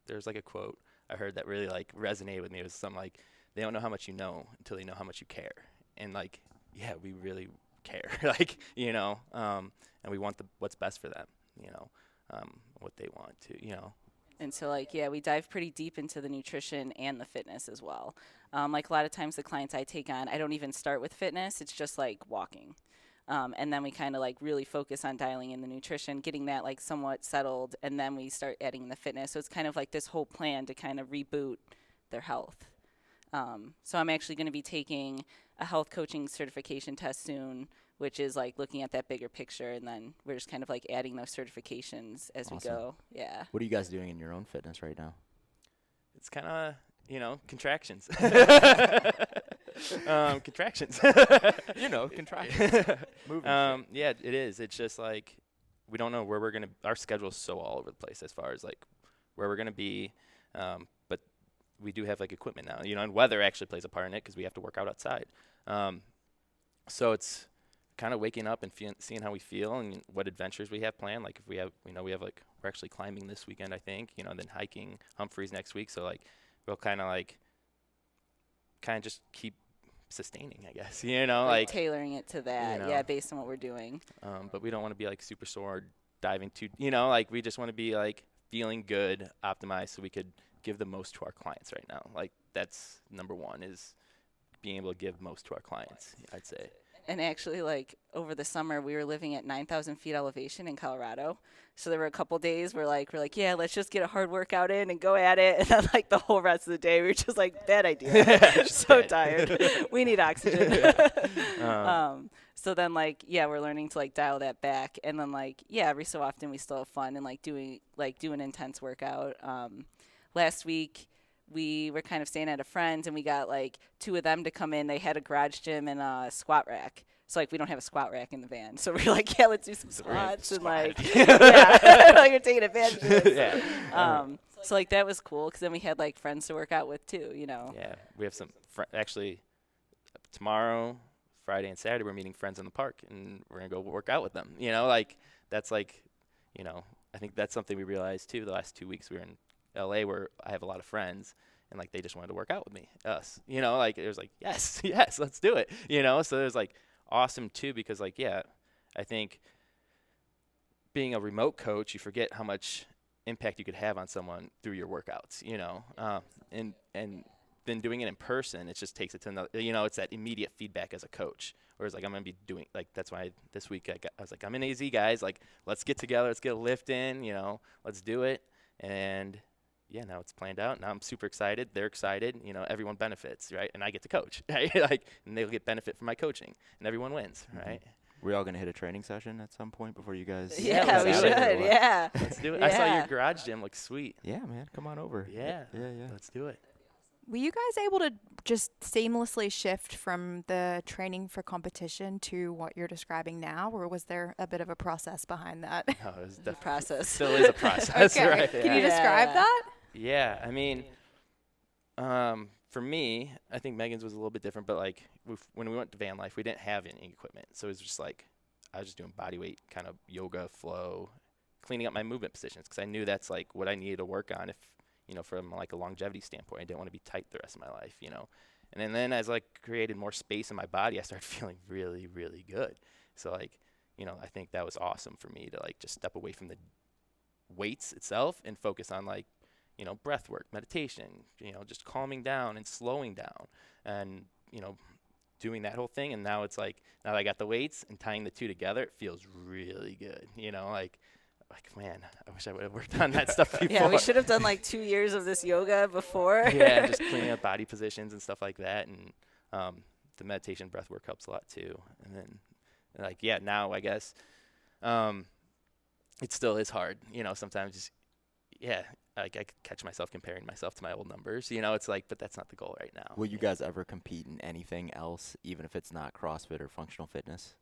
there's like a quote I heard that really like resonated with me. It was something like, they don't know how much you know until they know how much you care. And like, yeah, we really care, like, you know, and we want what's best for them, you know, what they want to, you know. And so, like, yeah, we dive pretty deep into the nutrition and the fitness as well. Like, a lot of times the clients I take on, I don't even start with fitness. It's just, like, walking. And then we kind of, like, really focus on dialing in the nutrition, getting that, like, somewhat settled, and then we start adding the fitness. So it's kind of like this whole plan to kind of reboot their health. So I'm actually going to be taking a health coaching certification test soon, which is like looking at that bigger picture, and then we're just kind of like adding those certifications as we go. Yeah. What are you guys doing in your own fitness right now? It's kind of, you know, contractions. Contractions. You know, contractions. Moving yeah, it is. It's just like we don't know where we're gonna. Our schedule is so all over the place as far as like where we're gonna be, but we do have like equipment now, you know, and weather actually plays a part in it because we have to work out outside. So it's kind of waking up and seeing how we feel and what adventures we have planned. Like if we have, you know, we're actually climbing this weekend, I think, you know, and then hiking Humphreys next week. So like we'll kind of just keep sustaining, I guess, you know, like tailoring it to that, you know, yeah, based on what we're doing. But we don't want to be like super sore, diving too, you know, like we just want to be like feeling good, optimized, so we could give the most to our clients right now. Like that's number one, is being able to give most to our clients, I'd say. And actually, like, over the summer, we were living at 9,000 feet elevation in Colorado. So there were a couple days where, like, we're like, yeah, let's just get a hard workout in and go at it. And then, like, the whole rest of the day, we were just like, bad idea. So tired. We need oxygen. So then, like, yeah, we're learning to, like, dial that back. And then, like, yeah, every so often we still have fun and, like, do an intense workout. Last week, we were kind of staying at a friend's, and we got like two of them to come in. They had a garage gym and a squat rack. So like we don't have a squat rack in the van. So we're like, yeah, let's do some squats and like, yeah, like we're taking advantage of this. Yeah. So like that was cool because then we had like friends to work out with too, you know. Yeah, we have some actually tomorrow, Friday and Saturday, we're meeting friends in the park, and we're gonna go work out with them. You know, like that's like, you know, I think that's something we realized too. The last 2 weeks we were in LA, where I have a lot of friends, and like they just wanted to work out with me, you know, like it was like, yes, let's do it, you know. So it was like awesome too, because like, yeah, I think being a remote coach, you forget how much impact you could have on someone through your workouts, you know, and then doing it in person, it just takes it to another, you know, it's that immediate feedback as a coach. Whereas like I'm gonna be doing, like, that's why this week I was like, I'm in AZ, guys, like let's get together, let's get a lift in, you know, let's do it. And yeah, now it's planned out. Now I'm super excited. They're excited. You know, everyone benefits, right? And I get to coach, right? Like, and they'll get benefit from my coaching, and everyone wins, right? We're all gonna hit a training session at some point before you guys. Yeah, we should. Yeah, let's do it. Yeah. I saw your garage gym looks sweet. Yeah, man, come on over. Yeah, yeah. Let's do it. Were you guys able to just seamlessly shift from the training for competition to what you're describing now, or was there a bit of a process behind that? No, it was the process. Still is a process, okay. right? Can you describe that? Yeah, I mean, for me, I think Megan's was a little bit different, but like when we went to van life, we didn't have any equipment, so it was just like I was just doing body weight, kind of yoga flow, cleaning up my movement positions, because I knew that's like what I needed to work on if, you know, from like a longevity standpoint. I didn't want to be tight the rest of my life, you know. And then as I created more space in my body, I started feeling really, really good. So like, you know, I think that was awesome for me to like just step away from the weights itself and focus on like, you know, breath work, meditation, you know, just calming down and slowing down and, you know, doing that whole thing. And now it's like, now that I got the weights and tying the two together, it feels really good. You know, like, man, I wish I would have worked on that stuff before. Yeah, we should have done like 2 years of this yoga before. Yeah, just cleaning up body positions and stuff like that. And the meditation breath work helps a lot too. And then, like, yeah, now I guess it still is hard. You know, sometimes, yeah, like I could catch myself comparing myself to my old numbers. You know, it's like, but that's not the goal right now. Will you guys ever compete in anything else, even if it's not CrossFit or functional fitness?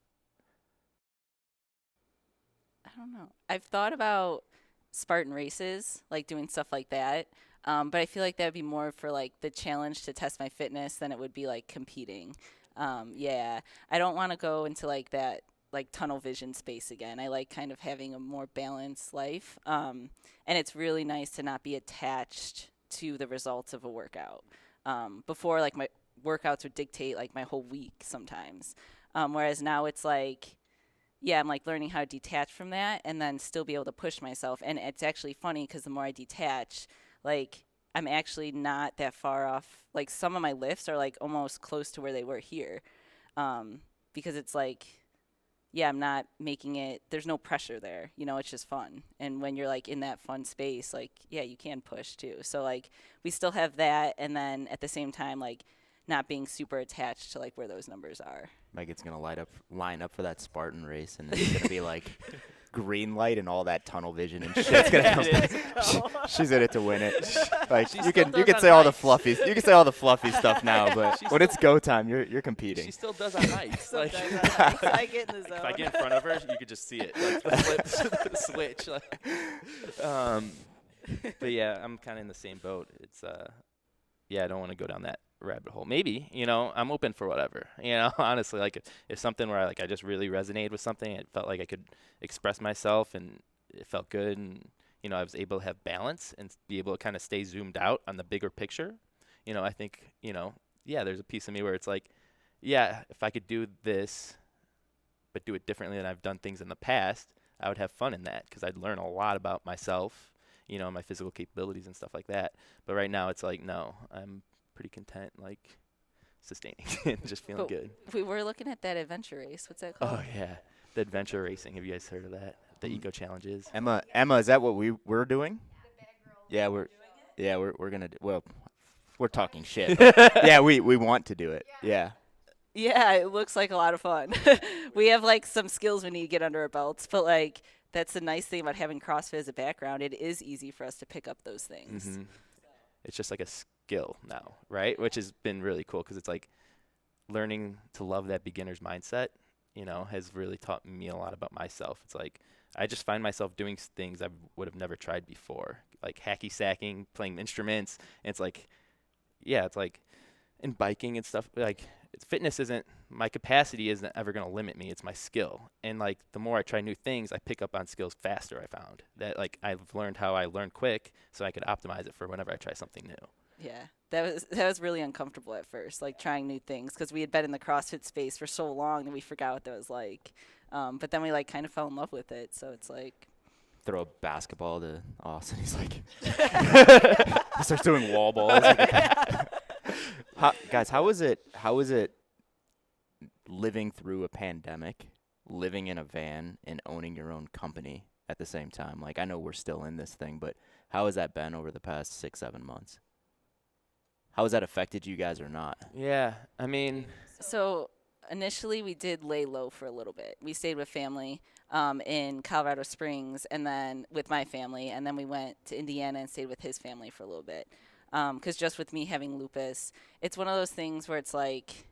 I don't know. I've thought about Spartan races, like doing stuff like that. But I feel like that would be more for like the challenge to test my fitness than it would be like competing. Yeah, I don't want to go into like that like tunnel vision space again. I like kind of having a more balanced life. And it's really nice to not be attached to the results of a workout. Before, like my workouts would dictate like my whole week sometimes. Whereas now it's like, yeah, I'm like learning how to detach from that and then still be able to push myself. And it's actually funny because the more I detach, like I'm actually not that far off. Like some of my lifts are like almost close to where they were here. Because it's like, yeah, I'm not making it, there's no pressure there. You know, it's just fun. And when you're like in that fun space, like, yeah, you can push too. So like we still have that. And then at the same time, like not being super attached to like where those numbers are. Megan's going to line up for that Spartan race, and it's going to be like green light and all that tunnel vision and shit's going to come. She's in it to win it. Like you can say all the fluffy stuff now, but when it's go time, you're competing. She still does on ice. Like, I get in the zone. if I get in front of her, you could just see it, like the flip, the switch. Like, but yeah, I'm kind of in the same boat. It's yeah, I don't want to go down that rabbit hole. Maybe, you know, I'm open for whatever. You know, honestly, like if something where I just really resonated with something, it felt like I could express myself and it felt good, and you know, I was able to have balance and be able to kind of stay zoomed out on the bigger picture. You know, I think, you know, yeah, there's a piece of me where it's like, yeah, if I could do this, but do it differently than I've done things in the past, I would have fun in that because I'd learn a lot about myself, you know, my physical capabilities and stuff like that. But right now it's like, no, I'm pretty content, like sustaining and just feeling good. We were looking at that adventure race. What's that called? Oh yeah, the adventure racing. Have you guys heard of that? The eco challenges. Emma, is that what we're doing? Yeah, we're gonna do. Well, we're talking shit. Yeah, we want to do it. Yeah. Yeah, it looks like a lot of fun. We have like some skills we need to get under our belts, but like that's the nice thing about having CrossFit as a background. It is easy for us to pick up those things. Mm-hmm. It's just like a skill now, right? Which has been really cool because it's like learning to love that beginner's mindset, you know, has really taught me a lot about myself. It's like I just find myself doing things I would have never tried before, like hacky sacking, playing instruments. And it's like, yeah, it's like in biking and stuff, like fitness isn't, my capacity isn't ever going to limit me. It's my skill. And like the more I try new things, I pick up on skills faster. I found that like I've learned how I learn quick so I could optimize it for whenever I try something new. Yeah, that was really uncomfortable at first, like trying new things, because we had been in the CrossFit space for so long that we forgot what that was like. But then we like kind of fell in love with it. So it's like throw a basketball to Austin. He's like, he starts doing wall balls. Guys, how is it living through a pandemic, living in a van, and owning your own company at the same time? Like, I know we're still in this thing, but how has that been over the past 6-7 months? How has that affected you guys or not? Yeah, I mean, so initially we did lay low for a little bit. We stayed with family in Colorado Springs, and then with my family, and then we went to Indiana and stayed with his family for a little bit. Because just with me having lupus, it's one of those things where it's like,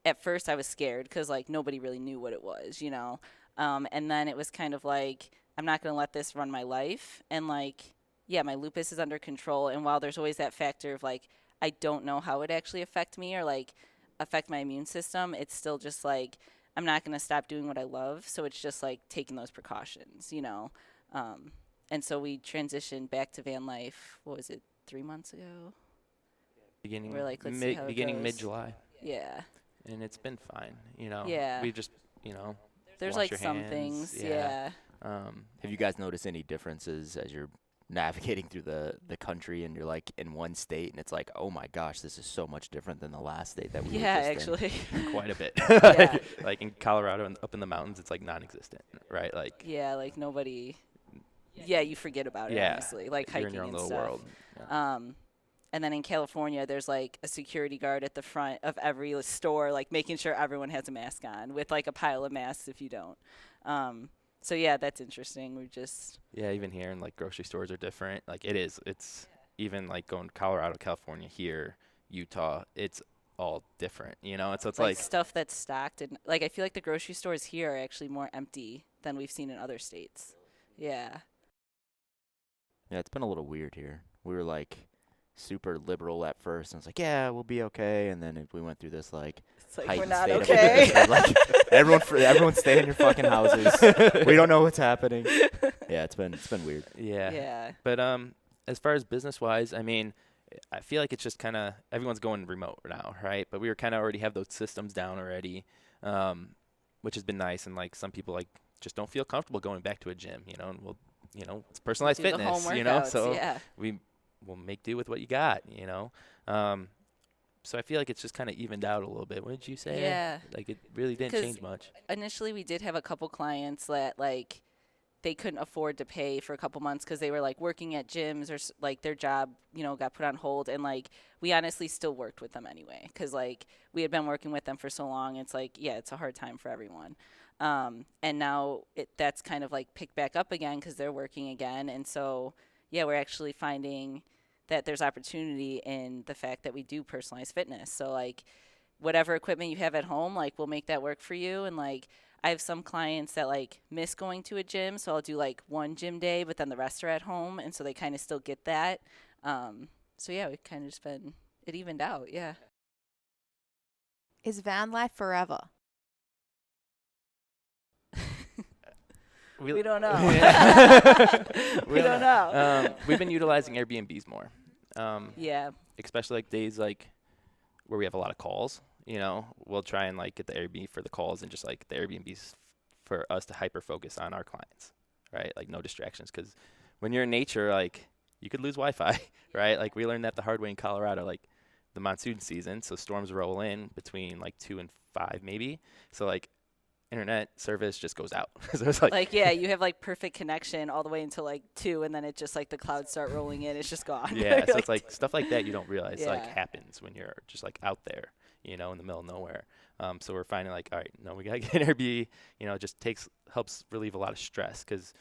at first I was scared because like nobody really knew what it was, you know. And then it was kind of like, I'm not going to let this run my life. And like, yeah, my lupus is under control. And while there's always that factor of like, I don't know how it actually affect me or like affect my immune system, it's still just like, I'm not going to stop doing what I love. So it's just like taking those precautions, you know. And so we transitioned back to van life, what was it, 3 months ago? beginning We're like, let's see how it beginning goes. mid-July, Yeah. and it's been fine. You know, Yeah. we just, you know, There's wash like your some hands, things. yeah. Yeah. Have you guys noticed any differences as you're navigating through the country and you're like in one state and it's like, oh my gosh, this is so much different than the last state that we were Yeah, just in? actually. Quite a bit. Yeah. Like in Colorado and up in the mountains, it's like non-existent, right? Like Yeah, like nobody. Yeah, you forget about it, Yeah, honestly. Like you're hiking in your own and little stuff. world. Yeah. And then in California, there's like a security guard at the front of every store, like making sure everyone has a mask on with like a pile of masks if you don't. So yeah, that's interesting. We're just. Yeah, even here, and like grocery stores are different. Like it's even like going to Colorado, California, here, Utah, it's all different, you know? And so it's like stuff that's stocked. And like I feel like the grocery stores here are actually more empty than we've seen in other states. Yeah. Yeah, it's been a little weird here. We were like super liberal at first, and it's like, yeah, we'll be okay. And then we went through this like It's like we're heightened not state of okay. awareness, like everyone stay in your fucking houses. We don't know what's happening. Yeah, it's been weird. yeah. Yeah. But as far as business-wise, I mean, I feel like it's just kind of everyone's going remote now, right? But we were kind of already have those systems down already, which has been nice. And like some people like just don't feel comfortable going back to a gym, you know, and we'll, you know, it's personalized Do the fitness, home you know, workouts, so yeah. we'll make do with what you got, you know. So I feel like it's just kind of evened out a little bit. What did you say? Yeah. Like it really didn't 'Cause change much. Initially, we did have a couple clients that like they couldn't afford to pay for a couple months because they were like working at gyms or like their job, you know, got put on hold. And like we honestly still worked with them anyway because like we had been working with them for so long. It's like, yeah, it's a hard time for everyone. And now that's kind of like picked back up again because they're working again. And so, yeah, we're actually finding that there's opportunity in the fact that we do personalized fitness. So like whatever equipment you have at home, like we'll make that work for you. And like I have some clients that like miss going to a gym, so I'll do like one gym day, but then the rest are at home, and so they kind of still get that. So yeah, we've kind of just been it evened out. Yeah. Is van life forever? We don't know. We don't know. We've been utilizing Airbnbs more. Yeah. Especially like days like where we have a lot of calls, you know, we'll try and like get the Airbnb for the calls and just like the Airbnbs for us to hyper focus on our clients, right? Like no distractions. Cause when you're in nature, like you could lose Wi-Fi, right? Like we learned that the hard way in Colorado, like the monsoon season. So storms roll in between like 2 and 5 maybe. So like internet service just goes out. So it's like yeah, you have like perfect connection all the way until like 2, and then it just like the clouds start rolling in. It's just gone. Yeah, so it's like stuff like that you don't realize like Yeah. happens when you're just like out there, you know, in the middle of nowhere. So we're finding like, all right, no, we gotta get an Airbnb. You know, it just helps relieve a lot of stress because,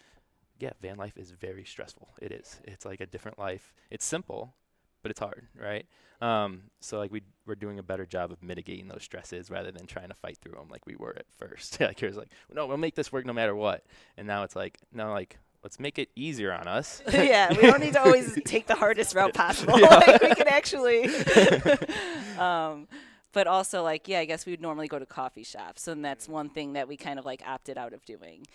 yeah, van life is very stressful. It is. It's like a different life. It's simple, but it's hard, right? So like we're doing a better job of mitigating those stresses rather than trying to fight through them like we were at first. Like it was like, no, we'll make this work no matter what. And now it's like, no, like let's make it easier on us. Yeah, we don't need to always take the hardest route possible. Yeah. Like we can actually. But also, like, yeah, I guess we would normally go to coffee shops, and that's one thing that we kind of like opted out of doing.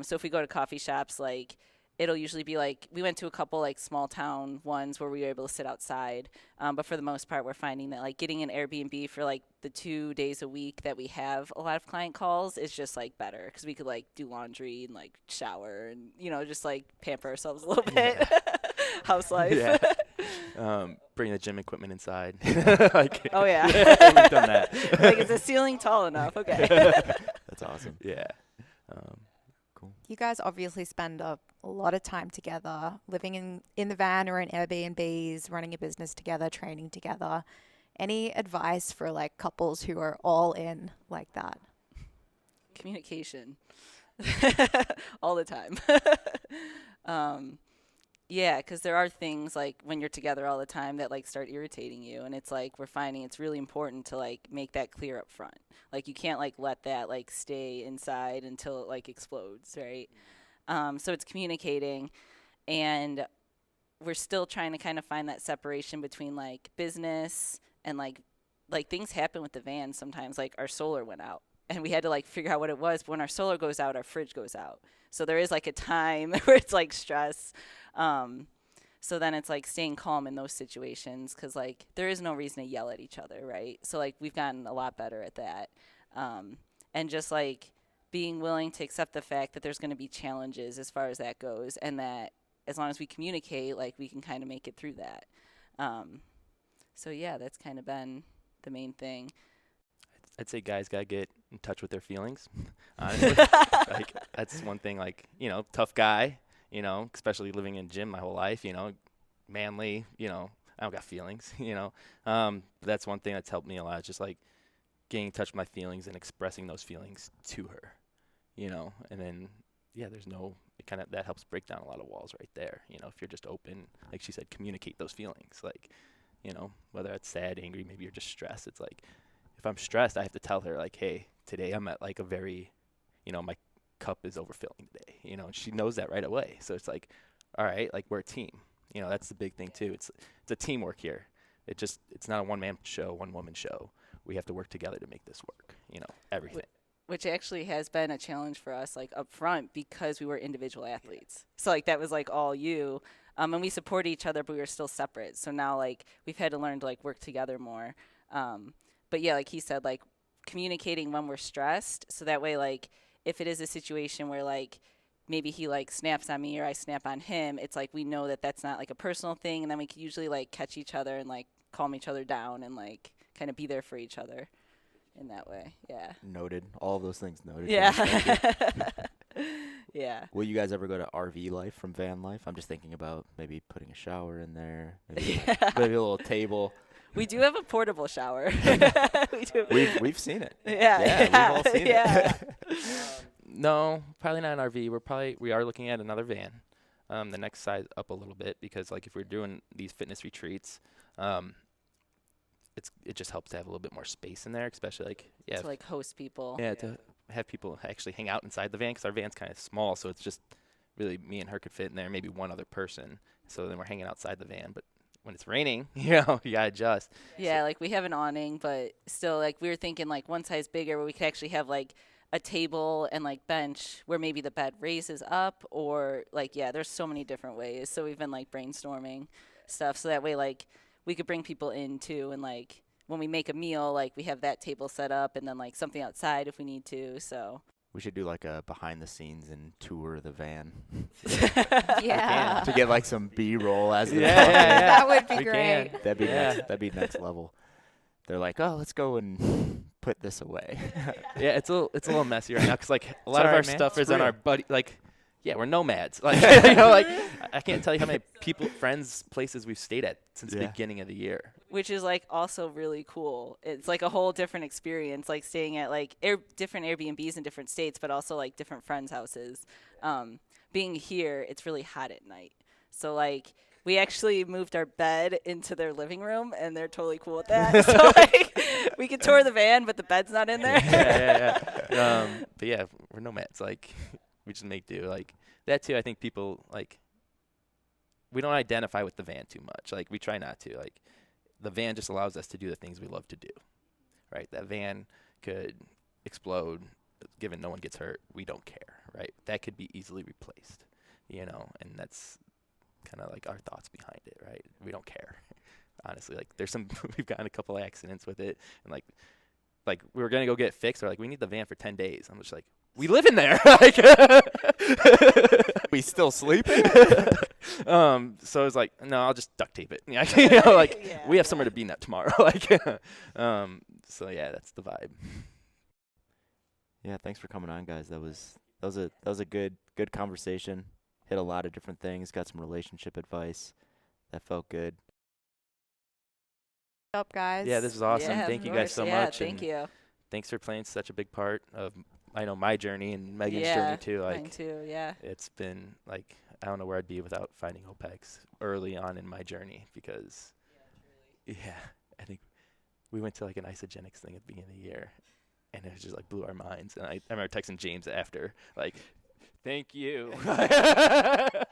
So if we go to coffee shops, like, it'll usually be like we went to a couple like small town ones where we were able to sit outside. But for the most part, we're finding that like getting an Airbnb for like the 2 days a week that we have a lot of client calls is just like better because we could like do laundry and like shower and, you know, just like pamper ourselves a little bit. House life. Yeah. Bring the gym equipment inside. Like, Oh, yeah. we've done that. Like, is the ceiling tall enough? Okay. That's awesome. Yeah. Cool. You guys obviously spend a lot of time together, living in the van or in Airbnbs, running a business together, training together. Any advice for like couples who are all in like that? Communication. All the time. Yeah, because there are things like when you're together all the time that like start irritating you, and it's like we're finding it's really important to like make that clear up front. Like you can't like let that like stay inside until it like explodes, right? So it's communicating, and we're still trying to kind of find that separation between like business and like things happen with the van sometimes. Like our solar went out, and we had to like figure out what it was. But when our solar goes out, our fridge goes out. So there is like a time where it's like stress. So then it's like staying calm in those situations, because like there is no reason to yell at each other, right? So like we've gotten a lot better at that. And just like being willing to accept the fact that there's going to be challenges as far as that goes, and that as long as we communicate, like we can kind of make it through that. So yeah, that's kind of been the main thing. I'd say guys gotta get in touch with their feelings. Honestly, like that's one thing. Like, you know, tough guy. You know, especially living in gym my whole life. You know, manly. You know, I don't got feelings. You know, that's one thing that's helped me a lot. Just like getting in touch with my feelings and expressing those feelings to her. You know, and then yeah, there's no. It kind of that helps break down a lot of walls right there. You know, if you're just open, like she said, communicate those feelings. Like, you know, whether it's sad, angry, maybe you're just stressed. It's like, if I'm stressed, I have to tell her, like, hey, today I'm at, like, a very, you know, my cup is overfilling today, you know, and she knows that right away. So it's like, all right, like, we're a team. You know, that's the big thing, too. It's a teamwork here. It's not a one-man show, one-woman show. We have to work together to make this work, you know, everything. Which actually has been a challenge for us, like, up front, because we were individual athletes. So, like, that was, like, all you. And we support each other, but we were still separate. So now, like, we've had to learn to, like, work together more. But yeah, like he said, like communicating when we're stressed. So that way, like if it is a situation where like maybe he like snaps on me or I snap on him, it's like we know that that's not like a personal thing. And then we can usually like catch each other and like calm each other down and like kind of be there for each other in that way. Yeah. Noted. All of those things noted. Yeah. Thank you. Yeah. Will you guys ever go to RV life from van life? I'm just thinking about maybe putting a shower in there, maybe, maybe a little table. We do have a portable shower. We've seen it. Yeah. We've all seen it. No, probably not an RV. We are looking at another van. The next size up a little bit, because like if we're doing these fitness retreats, it just helps to have a little bit more space in there, especially like to like host people. Yeah, to have people actually hang out inside the van, because our van's kind of small, so it's just really me and her could fit in there, maybe one other person. So then we're hanging outside the van, but when it's raining, you know, you gotta adjust. Yeah, so like we have an awning, but still, like we were thinking like one size bigger, where we could actually have like a table and like bench where maybe the bed raises up, or like there's so many different ways. So we've been like brainstorming stuff, so that way like we could bring people in too, and like when we make a meal, like we have that table set up, and then like something outside if we need to. So we should do like a behind the scenes and tour the van. Yeah. To get like some B-roll as the That would be great. That'd be next level. They're like, oh, let's go and put this away. Yeah, it's a little messy right now, because like a lot of our stuff is on our buddy. Like, yeah, we're nomads. Like, you know, like I can't tell you how many people, friends, places we've stayed at since the beginning of the year. Which is like also really cool. It's like a whole different experience, like staying at like different Airbnbs in different states, but also like different friends' houses. Being here, it's really hot at night. So like we actually moved our bed into their living room, and they're totally cool with that. So like we could tour the van, but the bed's not in there. Yeah. But yeah, we're nomads. Like we just make do. Like that too. I think people like we don't identify with the van too much. Like we try not to. Like the van just allows us to do the things we love to do. Right? That van could explode, given no one gets hurt. We don't care. Right? That could be easily replaced. You know, and that's kind of like our thoughts behind it. Right? We don't care. Honestly, like there's we've gotten a couple of accidents with it, and like we were gonna go get it fixed. We're like, we need the van for 10 days. I'm just like, we live in there. Like, we still sleeping? So it's like, no, I'll just duct tape it. You know, like we have somewhere to be tomorrow. Like, so yeah, that's the vibe. Yeah, thanks for coming on, guys. That was a good conversation. Hit a lot of different things. Got some relationship advice. That felt good. What's up, guys? Yeah, this is awesome. Yeah, Thank you guys so much. Thank you. Thanks for playing such a big part of my journey and Megan's journey too. Like, mine too. Yeah. It's been like I don't know where I'd be without finding OPEX early on in my journey, because I think we went to like an isogenics thing at the beginning of the year, and it just like blew our minds. And I remember texting James after, like, thank you. But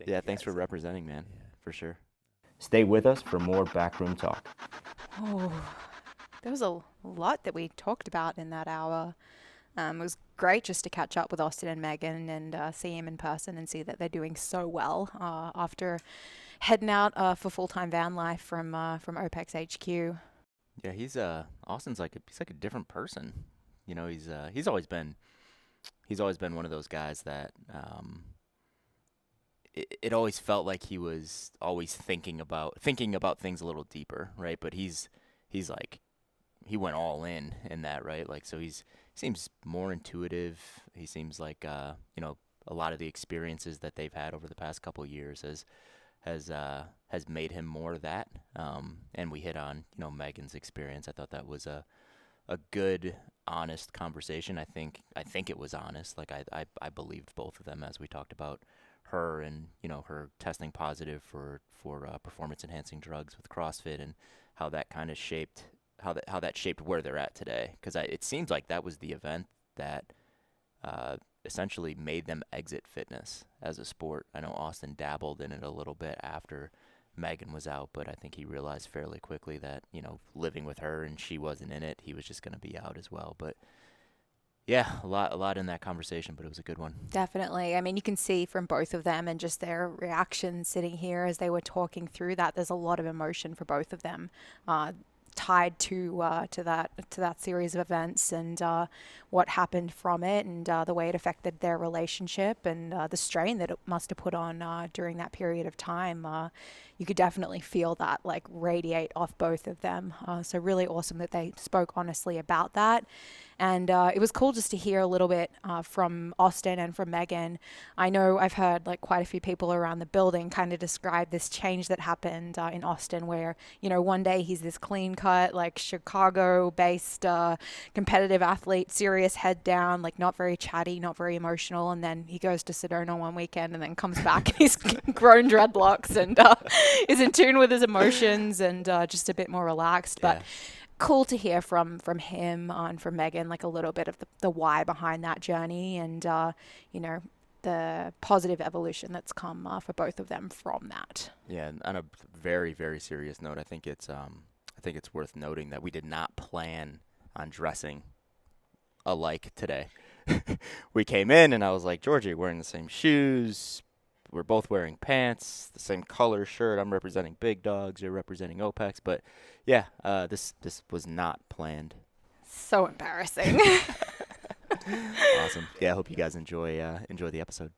yeah, thanks for representing, man. Yeah. For sure. Stay with us for more backroom talk. Oh, there was a lot that we talked about in that hour. It was great just to catch up with Austin and Megan and see him in person and see that they're doing so well after heading out for full-time van life from OPEX HQ. Yeah, he's Austin's he's like a different person. You know, he's always been one of those guys that it always felt like he was always thinking about things a little deeper, right? But he's like he went all in that, right? Like, so he seems more intuitive. He seems like you know, a lot of the experiences that they've had over the past couple of years has made him more that. And we hit on, you know, Megan's experience. I thought that was a good, honest conversation. I think it was honest. Like, I believed both of them as we talked about her and, you know, her testing positive for performance enhancing drugs with CrossFit and how that kind of shaped how that shaped where they're at today. Because it seems like that was the event that essentially made them exit fitness as a sport. I know Austin dabbled in it a little bit after Megan was out, but I think he realized fairly quickly that, you know, living with her and she wasn't in it, he was just going to be out as well. But yeah, a lot in that conversation, but it was a good one. Definitely. I mean, you can see from both of them and just their reactions sitting here as they were talking through that, there's a lot of emotion for both of them. Tied to that series of events and what happened from it and the way it affected their relationship and the strain that it must have put on during that period of time. You could definitely feel that like radiate off both of them. So really awesome that they spoke honestly about that. And it was cool just to hear a little bit from Austin and from Megan. I know I've heard like quite a few people around the building kind of describe this change that happened in Austin where, you know, one day he's this clean cut, like Chicago-based competitive athlete, serious head down, like not very chatty, not very emotional. And then he goes to Sedona one weekend and then comes back and he's grown dreadlocks and is in tune with his emotions and just a bit more relaxed. Yeah. But cool to hear from him and from Megan, like a little bit of the why behind that journey and, you know, the positive evolution that's come for both of them from that. Yeah, and on a very, very serious note, I think it's worth noting that we did not plan on dressing alike today. We came in and I was like, Georgie, wearing the same shoes. We're both wearing pants, the same color shirt. I'm representing Big Dogs. You're representing OPEX. But yeah, this was not planned. So embarrassing. Awesome. Yeah, I hope you guys enjoy the episode.